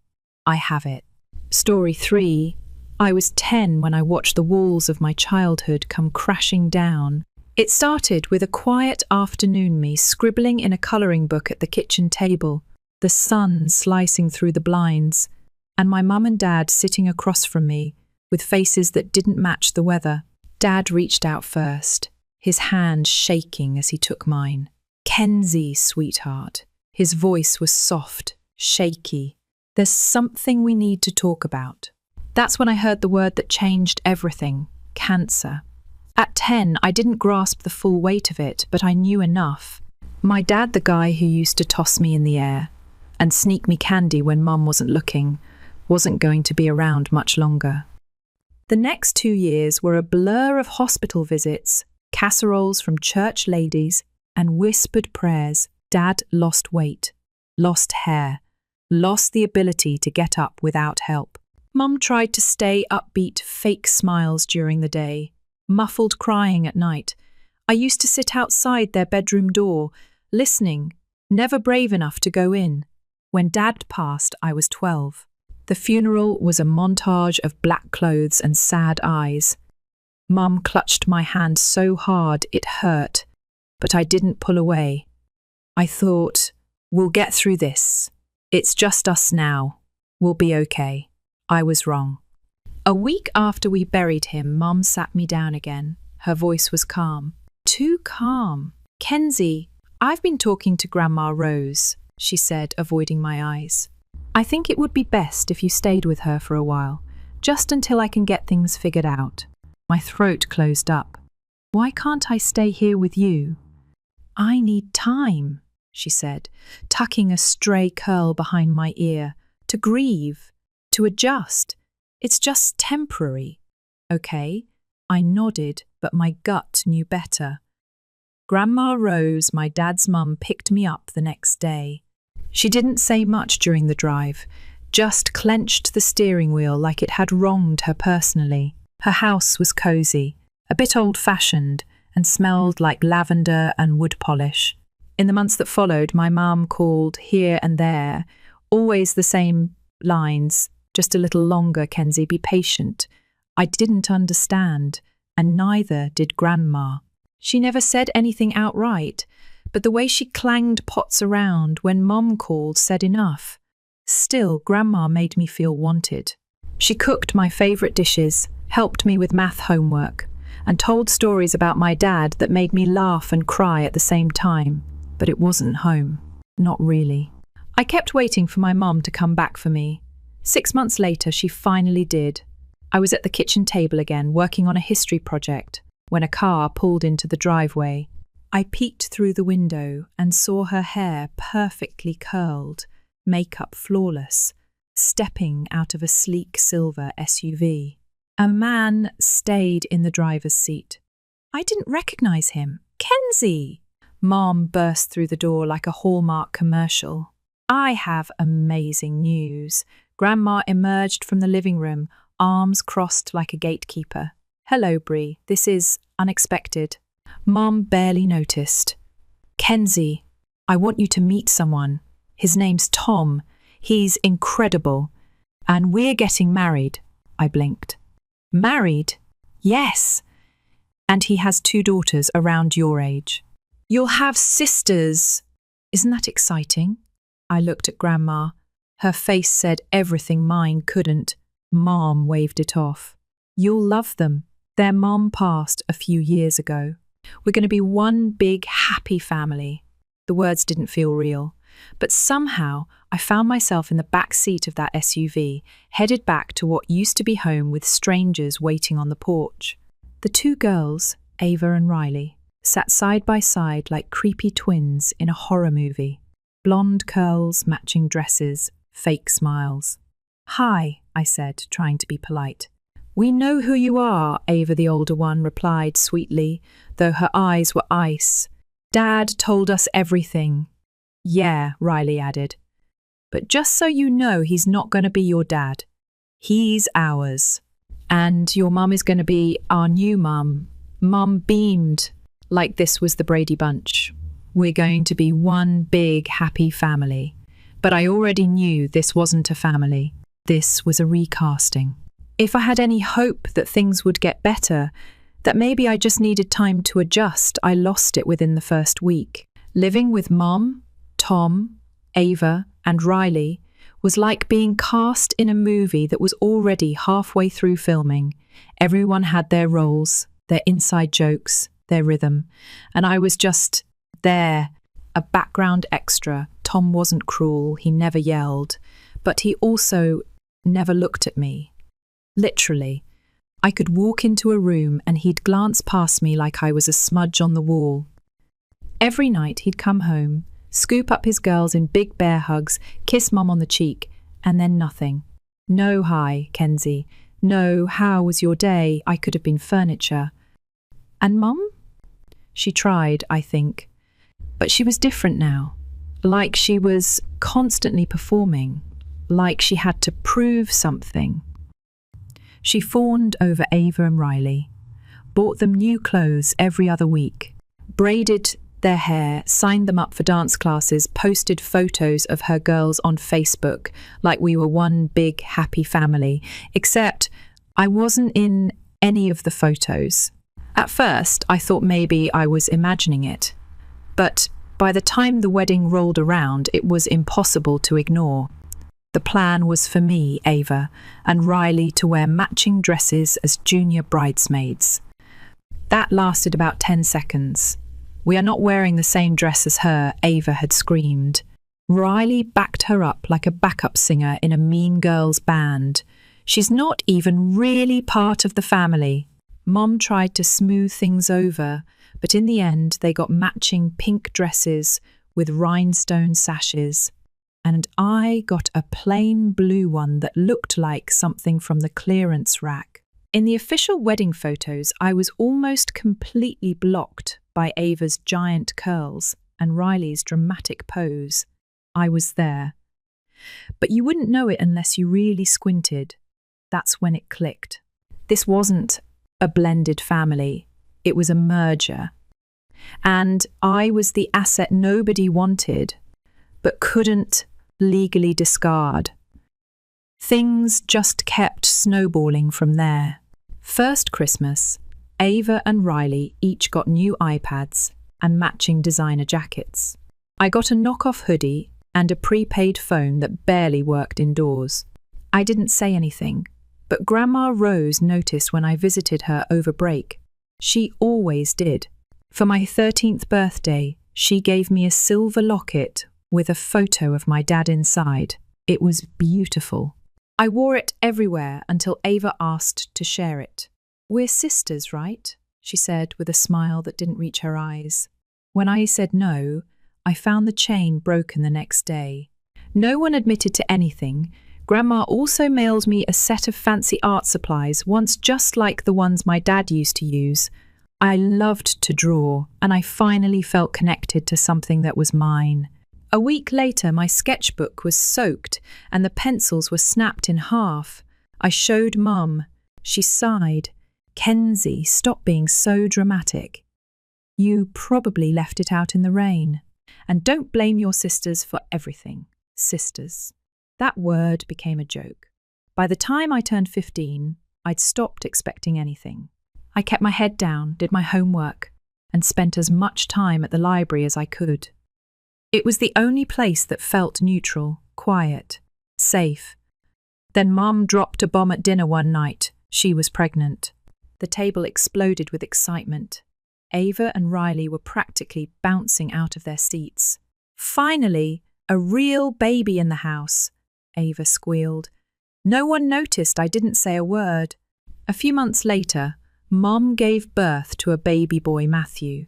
I have it. Story 3. I was 10 when I watched the walls of my childhood come crashing down. It started with a quiet afternoon me scribbling in a colouring book at the kitchen table, the sun slicing through the blinds, and my mum and dad sitting across from me, with faces that didn't match the weather. Dad reached out first, his hand shaking as he took mine. "Kenzie, sweetheart." His voice was soft, shaky. "There's something we need to talk about." That's when I heard the word that changed everything: cancer. At 10, I didn't grasp the full weight of it, but I knew enough. My dad, the guy who used to toss me in the air and sneak me candy when Mum wasn't looking, wasn't going to be around much longer. The next 2 years were a blur of hospital visits, casseroles from church ladies, and whispered prayers. Dad lost weight, lost hair, lost the ability to get up without help. Mum tried to stay upbeat, fake smiles during the day, muffled crying at night. I used to sit outside their bedroom door, listening, never brave enough to go in. When Dad passed, I was 12. The funeral was a montage of black clothes and sad eyes. Mum clutched my hand so hard it hurt, but I didn't pull away. I thought, we'll get through this. It's just us now. We'll be okay. I was wrong. A week after we buried him, Mum sat me down again. Her voice was calm. Too calm. "Kenzie, I've been talking to Grandma Rose," she said, avoiding my eyes. "I think it would be best if you stayed with her for a while, just until I can get things figured out." My throat closed up. "Why can't I stay here with you?" "I need time," she said, tucking a stray curl behind my ear. "To grieve, to adjust. It's just temporary." "Okay." I nodded, but my gut knew better. Grandma Rose, my dad's mum, picked me up the next day. She didn't say much during the drive, just clenched the steering wheel like it had wronged her personally. Her house was cosy, a bit old-fashioned, and smelled like lavender and wood polish. In the months that followed, my mum called here and there, always the same lines, "Just a little longer, Kenzie, be patient." I didn't understand, and neither did Grandma. She never said anything outright, but the way she clanged pots around when Mum called said enough. Still, Grandma made me feel wanted. She cooked my favourite dishes, helped me with math homework, and told stories about my dad that made me laugh and cry at the same time. But it wasn't home. Not really. I kept waiting for my mum to come back for me. 6 months later, she finally did. I was at the kitchen table again, working on a history project, when a car pulled into the driveway. I peeked through the window and saw her hair perfectly curled, makeup flawless, stepping out of a sleek silver SUV. A man stayed in the driver's seat. I didn't recognize him. Kenzie! Mom burst through the door like a Hallmark commercial. I have amazing news. Grandma emerged from the living room, arms crossed like a gatekeeper. Hello, Brie. This is unexpected. Mom barely noticed. Kenzie, I want you to meet someone. His name's Tom. He's incredible. And we're getting married. I blinked. Married? Yes. And he has 2 daughters around your age. You'll have sisters. Isn't that exciting? I looked at Grandma. Her face said everything mine couldn't. Mom waved it off. You'll love them. Their mom passed a few years ago. We're going to be one big happy family. The words didn't feel real, but somehow I found myself in the back seat of that SUV, headed back to what used to be home with strangers waiting on the porch. The 2 girls, Ava and Riley, sat side by side like creepy twins in a horror movie. Blonde curls, matching dresses, fake smiles. Hi, I said, trying to be polite. We know who you are, Ava, the older one, replied sweetly, though her eyes were ice. Dad told us everything. Yeah, Riley added. But just so you know, he's not going to be your dad. He's ours. And your mum is going to be our new mum. Mum beamed like this was the Brady Bunch. We're going to be one big happy family. But I already knew this wasn't a family. This was a recasting. If I had any hope that things would get better, that maybe I just needed time to adjust, I lost it within the first week. Living with Mom, Tom, Ava, and Riley was like being cast in a movie that was already halfway through filming. Everyone had their roles, their inside jokes, their rhythm, and I was just there, a background extra. Tom wasn't cruel, he never yelled, but he also never looked at me. Literally, I could walk into a room and he'd glance past me like I was a smudge on the wall. Every night he'd come home, scoop up his girls in big bear hugs, kiss Mum on the cheek, and then nothing. No hi, Kenzie. No, how was your day? I could have been furniture. And Mum? She tried, I think. But she was different now. Like she was constantly performing. Like she had to prove something. She fawned over Ava and Riley, bought them new clothes every other week, braided their hair, signed them up for dance classes, posted photos of her girls on Facebook like we were one big happy family, except I wasn't in any of the photos. At first, I thought maybe I was imagining it, but by the time the wedding rolled around, it was impossible to ignore. The plan was for me, Ava, and Riley to wear matching dresses as junior bridesmaids. That lasted about 10 seconds. We are not wearing the same dress as her, Ava had screamed. Riley backed her up like a backup singer in a Mean Girls band. She's not even really part of the family. Mom tried to smooth things over, but in the end they got matching pink dresses with rhinestone sashes. And I got a plain blue one that looked like something from the clearance rack. In the official wedding photos, I was almost completely blocked by Ava's giant curls and Riley's dramatic pose. I was there. But you wouldn't know it unless you really squinted. That's when it clicked. This wasn't a blended family. It was a merger. And I was the asset nobody wanted, but couldn't legally discard. Things just kept snowballing from there. First Christmas, Ava and Riley each got new iPads and matching designer jackets. I got a knockoff hoodie and a prepaid phone that barely worked indoors. I didn't say anything, but Grandma Rose noticed when I visited her over break. She always did. For my 13th birthday, she gave me a silver locket with a photo of my dad inside. It was beautiful. I wore it everywhere until Ava asked to share it. "We're sisters, right?" she said with a smile that didn't reach her eyes. When I said no, I found the chain broken the next day. No one admitted to anything. Grandma also mailed me a set of fancy art supplies, once just like the ones my dad used to use. I loved to draw, and I finally felt connected to something that was mine. A week later, my sketchbook was soaked and the pencils were snapped in half. I showed Mum. She sighed. "Kenzie, stop being so dramatic. You probably left it out in the rain. And don't blame your sisters for everything. Sisters." That word became a joke. By the time I turned 15, I'd stopped expecting anything. I kept my head down, did my homework, and spent as much time at the library as I could. It was the only place that felt neutral, quiet, safe. Then Mum dropped a bomb at dinner one night. She was pregnant. The table exploded with excitement. Ava and Riley were practically bouncing out of their seats. "Finally, a real baby in the house," Ava squealed. "No one noticed I didn't say a word." A few months later, Mom gave birth to a baby boy, Matthew.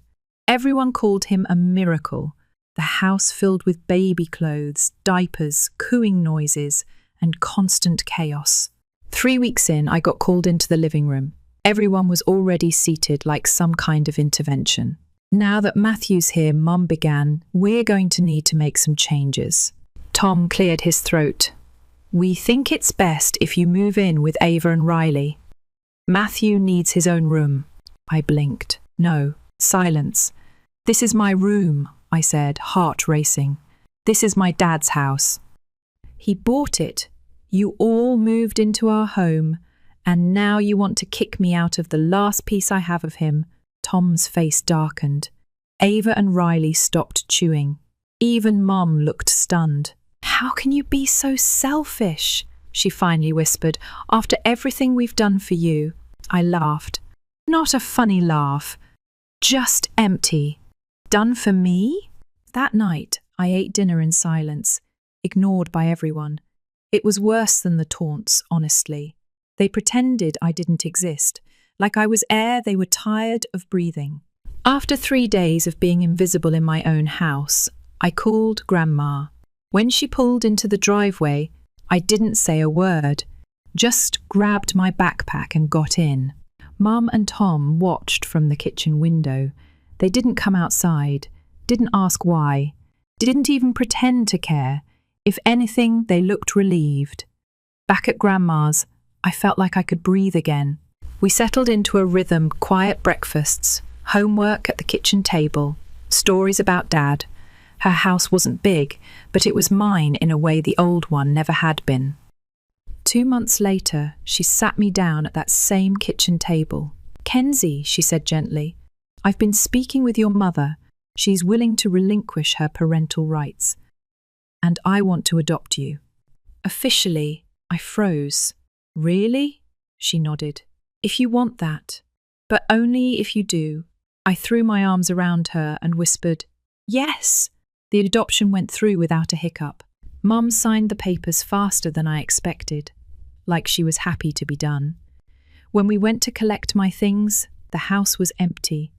Everyone called him a miracle. The house filled with baby clothes, diapers, cooing noises, and constant chaos. 3 weeks in, I got called into the living room. Everyone was already seated like some kind of intervention. "Now that Matthew's here," Mum began, "we're going to need to make some changes." Tom cleared his throat. "We think it's best if you move in with Ava and Riley. Matthew needs his own room." I blinked. "No, silence. This is my room," I said, heart racing. "This is my dad's house. He bought it. You all moved into our home, and now you want to kick me out of the last piece I have of him." Tom's face darkened. Ava and Riley stopped chewing. Even Mum looked stunned. "How can you be so selfish?" she finally whispered. "After everything we've done for you." I laughed. Not a funny laugh. Just empty. Done for me? That night, I ate dinner in silence, ignored by everyone. It was worse than the taunts, honestly. They pretended I didn't exist, like I was air they were tired of breathing. After 3 days of being invisible in my own house, I called Grandma. When she pulled into the driveway, I didn't say a word, just grabbed my backpack and got in. Mum and Tom watched from the kitchen window. They didn't come outside, didn't ask why, didn't even pretend to care. If anything, they looked relieved. Back at Grandma's, I felt like I could breathe again. We settled into a rhythm: quiet breakfasts, homework at the kitchen table, stories about Dad. Her house wasn't big, but it was mine in a way the old one never had been. 2 months later, she sat me down at that same kitchen table. "Kenzie," she said gently, "I've been speaking with your mother. She's willing to relinquish her parental rights. And I want to adopt you." Officially, I froze. "Really?" She nodded. "If you want that. But only if you do." I threw my arms around her and whispered, "Yes." The adoption went through without a hiccup. Mum signed the papers faster than I expected, like she was happy to be done. When we went to collect my things, the house was empty.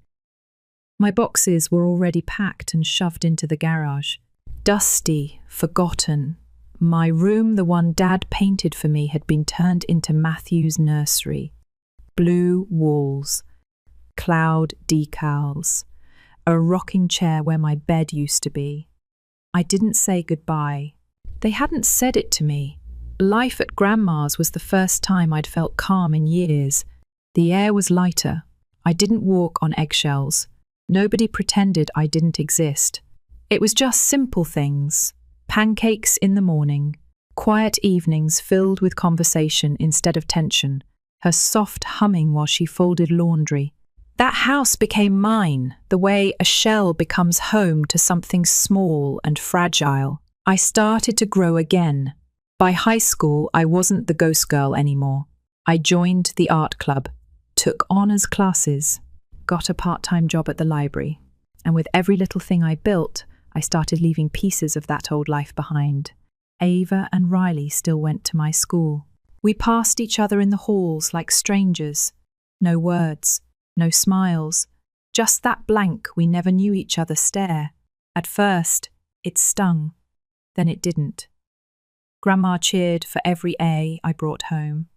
My boxes were already packed and shoved into the garage. Dusty, forgotten. My room, the one Dad painted for me, had been turned into Matthew's nursery. Blue walls, cloud decals, a rocking chair where my bed used to be. I didn't say goodbye. They hadn't said it to me. Life at Grandma's was the first time I'd felt calm in years. The air was lighter. I didn't walk on eggshells. Nobody pretended I didn't exist. It was just simple things. Pancakes in the morning, quiet evenings filled with conversation instead of tension, her soft humming while she folded laundry. That house became mine, the way a shell becomes home to something small and fragile. I started to grow again. By high school, I wasn't the ghost girl anymore. I joined the art club, took honours classes, got a part-time job at the library, and with every little thing I built, I started leaving pieces of that old life behind. Ava and Riley still went to my school. We passed each other in the halls like strangers. No words, no smiles, just that blank we never knew each other stare. At first, it stung, then it didn't. Grandma cheered for every A I brought home.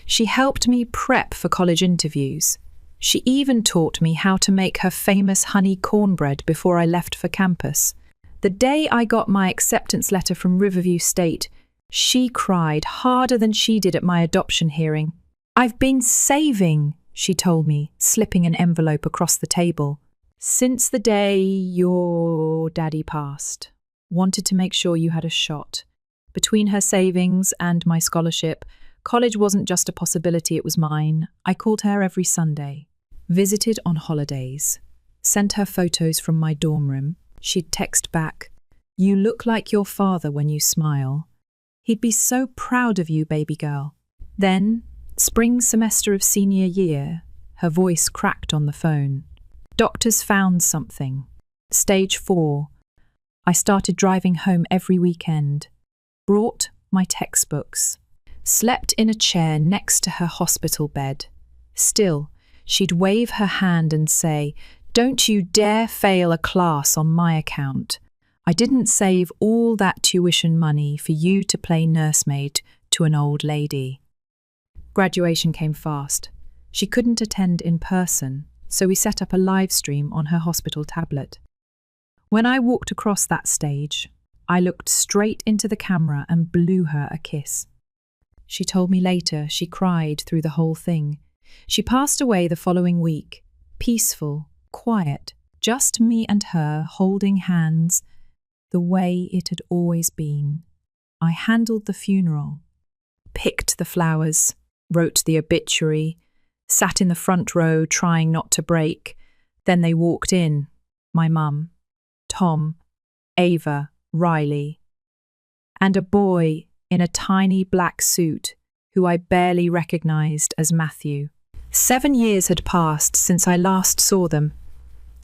She helped me prep for college interviews. She even taught me how to make her famous honey cornbread before I left for campus. The day I got my acceptance letter from Riverview State, she cried harder than she did at my adoption hearing. "I've been saving," she told me, slipping an envelope across the table. "Since the day your daddy passed. Wanted to make sure you had a shot." Between her savings and my scholarship, college wasn't just a possibility, it was mine. I called her every Sunday, visited on holidays, sent her photos from my dorm room. She'd text back, "You look like your father when you smile. He'd be so proud of you, baby girl." Then, spring semester of senior year, her voice cracked on the phone. "Doctors found something. Stage 4. I started driving home every weekend. Brought my textbooks. Slept in a chair next to her hospital bed. Still, she'd wave her hand and say, 'Don't you dare fail a class on my account. I didn't save all that tuition money for you to play nursemaid to an old lady.'" Graduation came fast. She couldn't attend in person, so we set up a live stream on her hospital tablet. When I walked across that stage, I looked straight into the camera and blew her a kiss. She told me later she cried through the whole thing. She passed away the following week, peaceful, quiet, just me and her holding hands, the way it had always been. I handled the funeral, picked the flowers, wrote the obituary, sat in the front row trying not to break. Then they walked in, my mum, Tom, Ava, Riley, and a boy in a tiny black suit who I barely recognised as Matthew. 7 years had passed since I last saw them.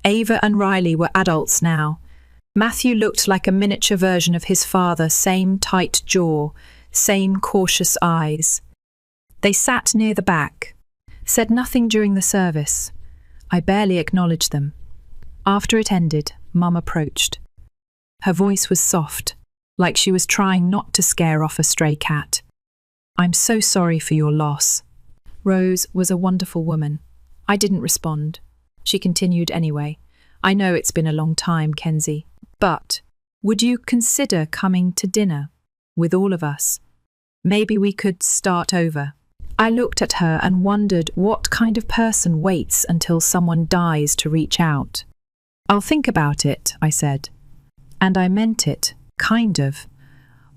Ava and Riley were adults now. Matthew looked like a miniature version of his father, same tight jaw, same cautious eyes. They sat near the back, said nothing during the service. I barely acknowledged them. After it ended, Mum approached. Her voice was soft, like she was trying not to scare off a stray cat. "I'm so sorry for your loss." Rose was a wonderful woman. I didn't respond. She continued anyway. "I know it's been a long time, Kenzie, but would you consider coming to dinner with all of us? Maybe we could start over." I looked at her and wondered what kind of person waits until someone dies to reach out. "I'll think about it," I said. And I meant it, kind of.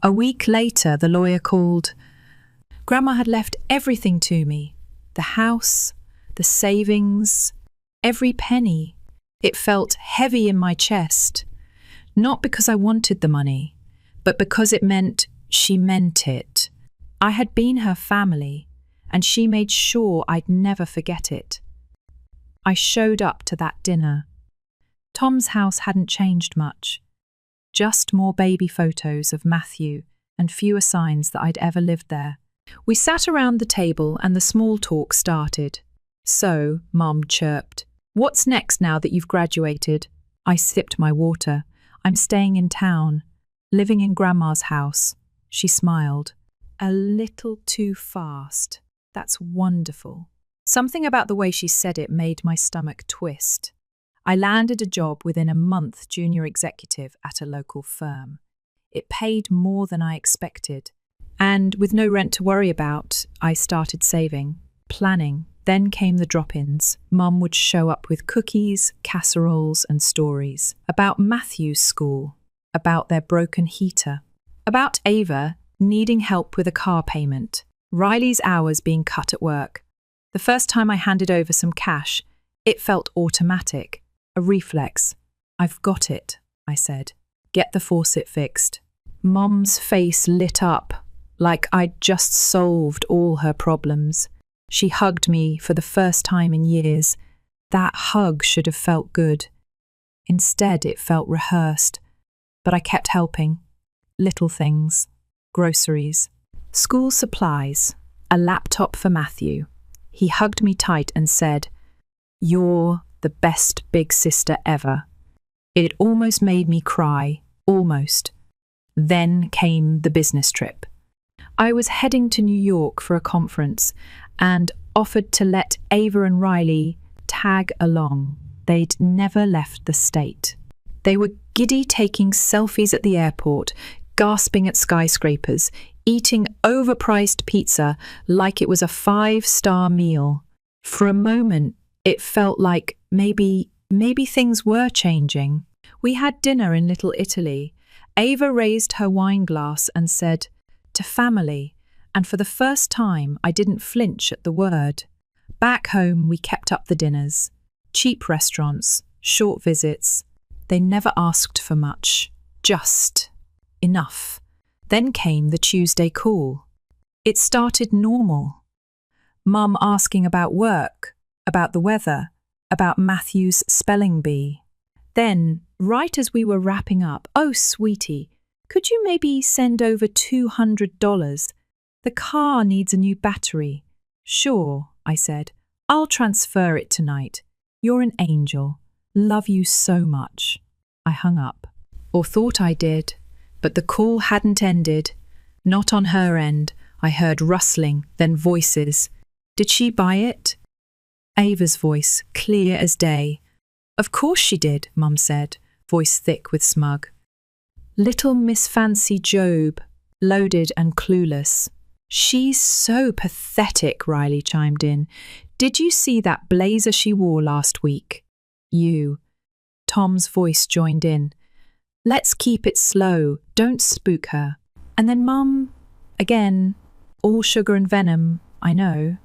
A week later, the lawyer called. Grandma had left everything to me. The house, the savings, every penny. It felt heavy in my chest. Not because I wanted the money, but because it meant she meant it. I had been her family, and she made sure I'd never forget it. I showed up to that dinner. Tom's house hadn't changed much. Just more baby photos of Matthew and fewer signs that I'd ever lived there. We sat around the table and the small talk started. "So," Mum chirped, "what's next now that you've graduated?" I sipped my water. "I'm staying in town, living in Grandma's house." She smiled. "A little too fast. That's wonderful." Something about the way she said it made my stomach twist. I landed a job within a month, junior executive at a local firm. It paid more than I expected. And with no rent to worry about, I started saving, planning. Then came the drop-ins. Mum would show up with cookies, casseroles and stories. About Matthew's school, about their broken heater, about Ava needing help with a car payment, Riley's hours being cut at work. The first time I handed over some cash, it felt automatic, a reflex. "I've got it," I said. "Get the faucet fixed." Mum's face lit up, like I'd just solved all her problems. She hugged me for the first time in years. That hug should have felt good. Instead, it felt rehearsed. But I kept helping. Little things. Groceries. School supplies. A laptop for Matthew. He hugged me tight and said, "You're the best big sister ever." It almost made me cry. Almost. Then came the business trip. I was heading to New York for a conference and offered to let Ava and Riley tag along. They'd never left the state. They were giddy, taking selfies at the airport, gasping at skyscrapers, eating overpriced pizza like it was a 5-star meal. For a moment, it felt like maybe things were changing. We had dinner in Little Italy. Ava raised her wine glass and said, "To family," and for the first time I didn't flinch at the word. Back home we kept up the dinners. Cheap restaurants, short visits. They never asked for much. Just enough. Then came the Tuesday call. It started normal. Mum asking about work, about the weather, about Matthew's spelling bee. Then, right as we were wrapping up, "Oh, sweetie, could you maybe send over $200? The car needs a new battery." "Sure," I said. "I'll transfer it tonight. You're an angel. Love you so much." I hung up. Or thought I did, but the call hadn't ended. Not on her end. I heard rustling, then voices. "Did she buy it?" Ava's voice, clear as day. "Of course she did," Mum said, voice thick with smug. "Little Miss Fancy Job, loaded and clueless." "She's so pathetic," Riley chimed in. "Did you see that blazer she wore last week?" "You." Tom's voice joined in. "Let's keep it slow, don't spook her." And then Mum, again, all sugar and venom, I know.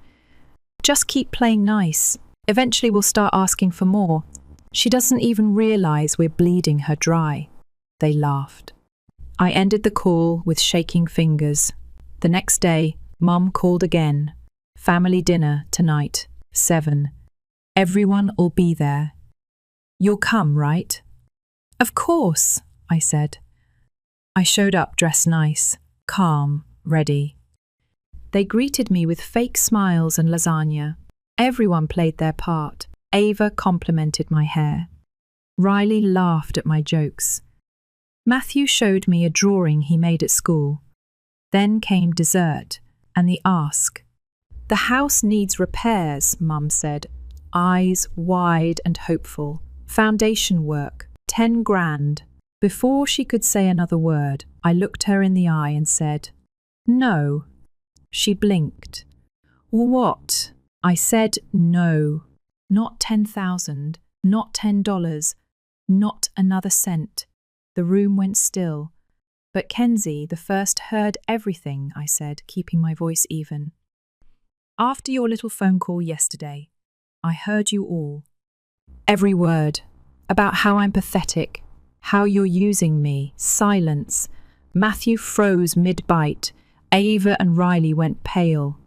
"Just keep playing nice. Eventually we'll start asking for more. She doesn't even realise we're bleeding her dry." They laughed. I ended the call with shaking fingers. The next day, Mum called again. "Family dinner tonight, 7. Everyone'll be there. You'll come, right?" "Of course," I said. I showed up dressed nice, calm, ready. They greeted me with fake smiles and lasagna. Everyone played their part. Ava complimented my hair. Riley laughed at my jokes. Matthew showed me a drawing he made at school. Then came dessert and the ask. "The house needs repairs," Mum said, eyes wide and hopeful. "Foundation work, 10 grand. Before she could say another word, I looked her in the eye and said, "No." She blinked. "What?" I said no. Not 10,000, not $10, not another cent. The room went still. "But Kenzie, the first heard everything," I said, keeping my voice even. "After your little phone call yesterday, I heard you all. Every word. About how I'm pathetic, how you're using me, silence." Matthew froze mid-bite. Ava and Riley went pale.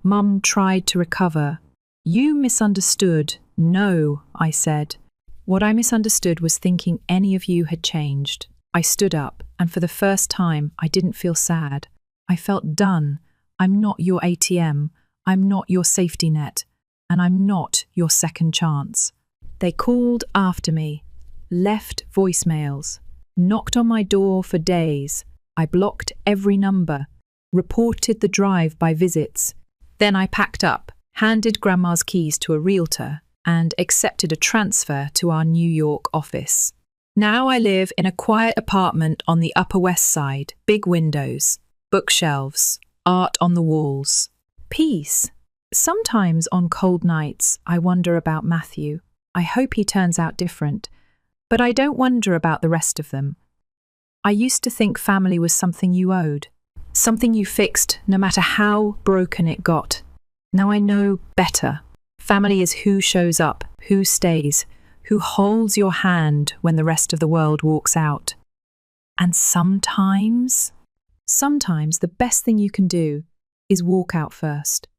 Mum tried to recover. "You misunderstood." "No," I said. What I misunderstood was thinking any of you had changed. I stood up, and for the first time, I didn't feel sad. I felt done. I'm not your ATM. I'm not your safety net. And I'm not your second chance. They called after me, left voicemails, knocked on my door for days. I blocked every number, reported the drive-by visits. Then I packed up, handed Grandma's keys to a realtor, and accepted a transfer to our New York office. Now I live in a quiet apartment on the Upper West Side, big windows, bookshelves, art on the walls. Peace. Sometimes on cold nights, I wonder about Matthew. I hope he turns out different, but I don't wonder about the rest of them. I used to think family was something you owed, something you fixed no matter how broken it got. Now I know better. Family is who shows up, who stays, who holds your hand when the rest of the world walks out. And sometimes the best thing you can do is walk out first.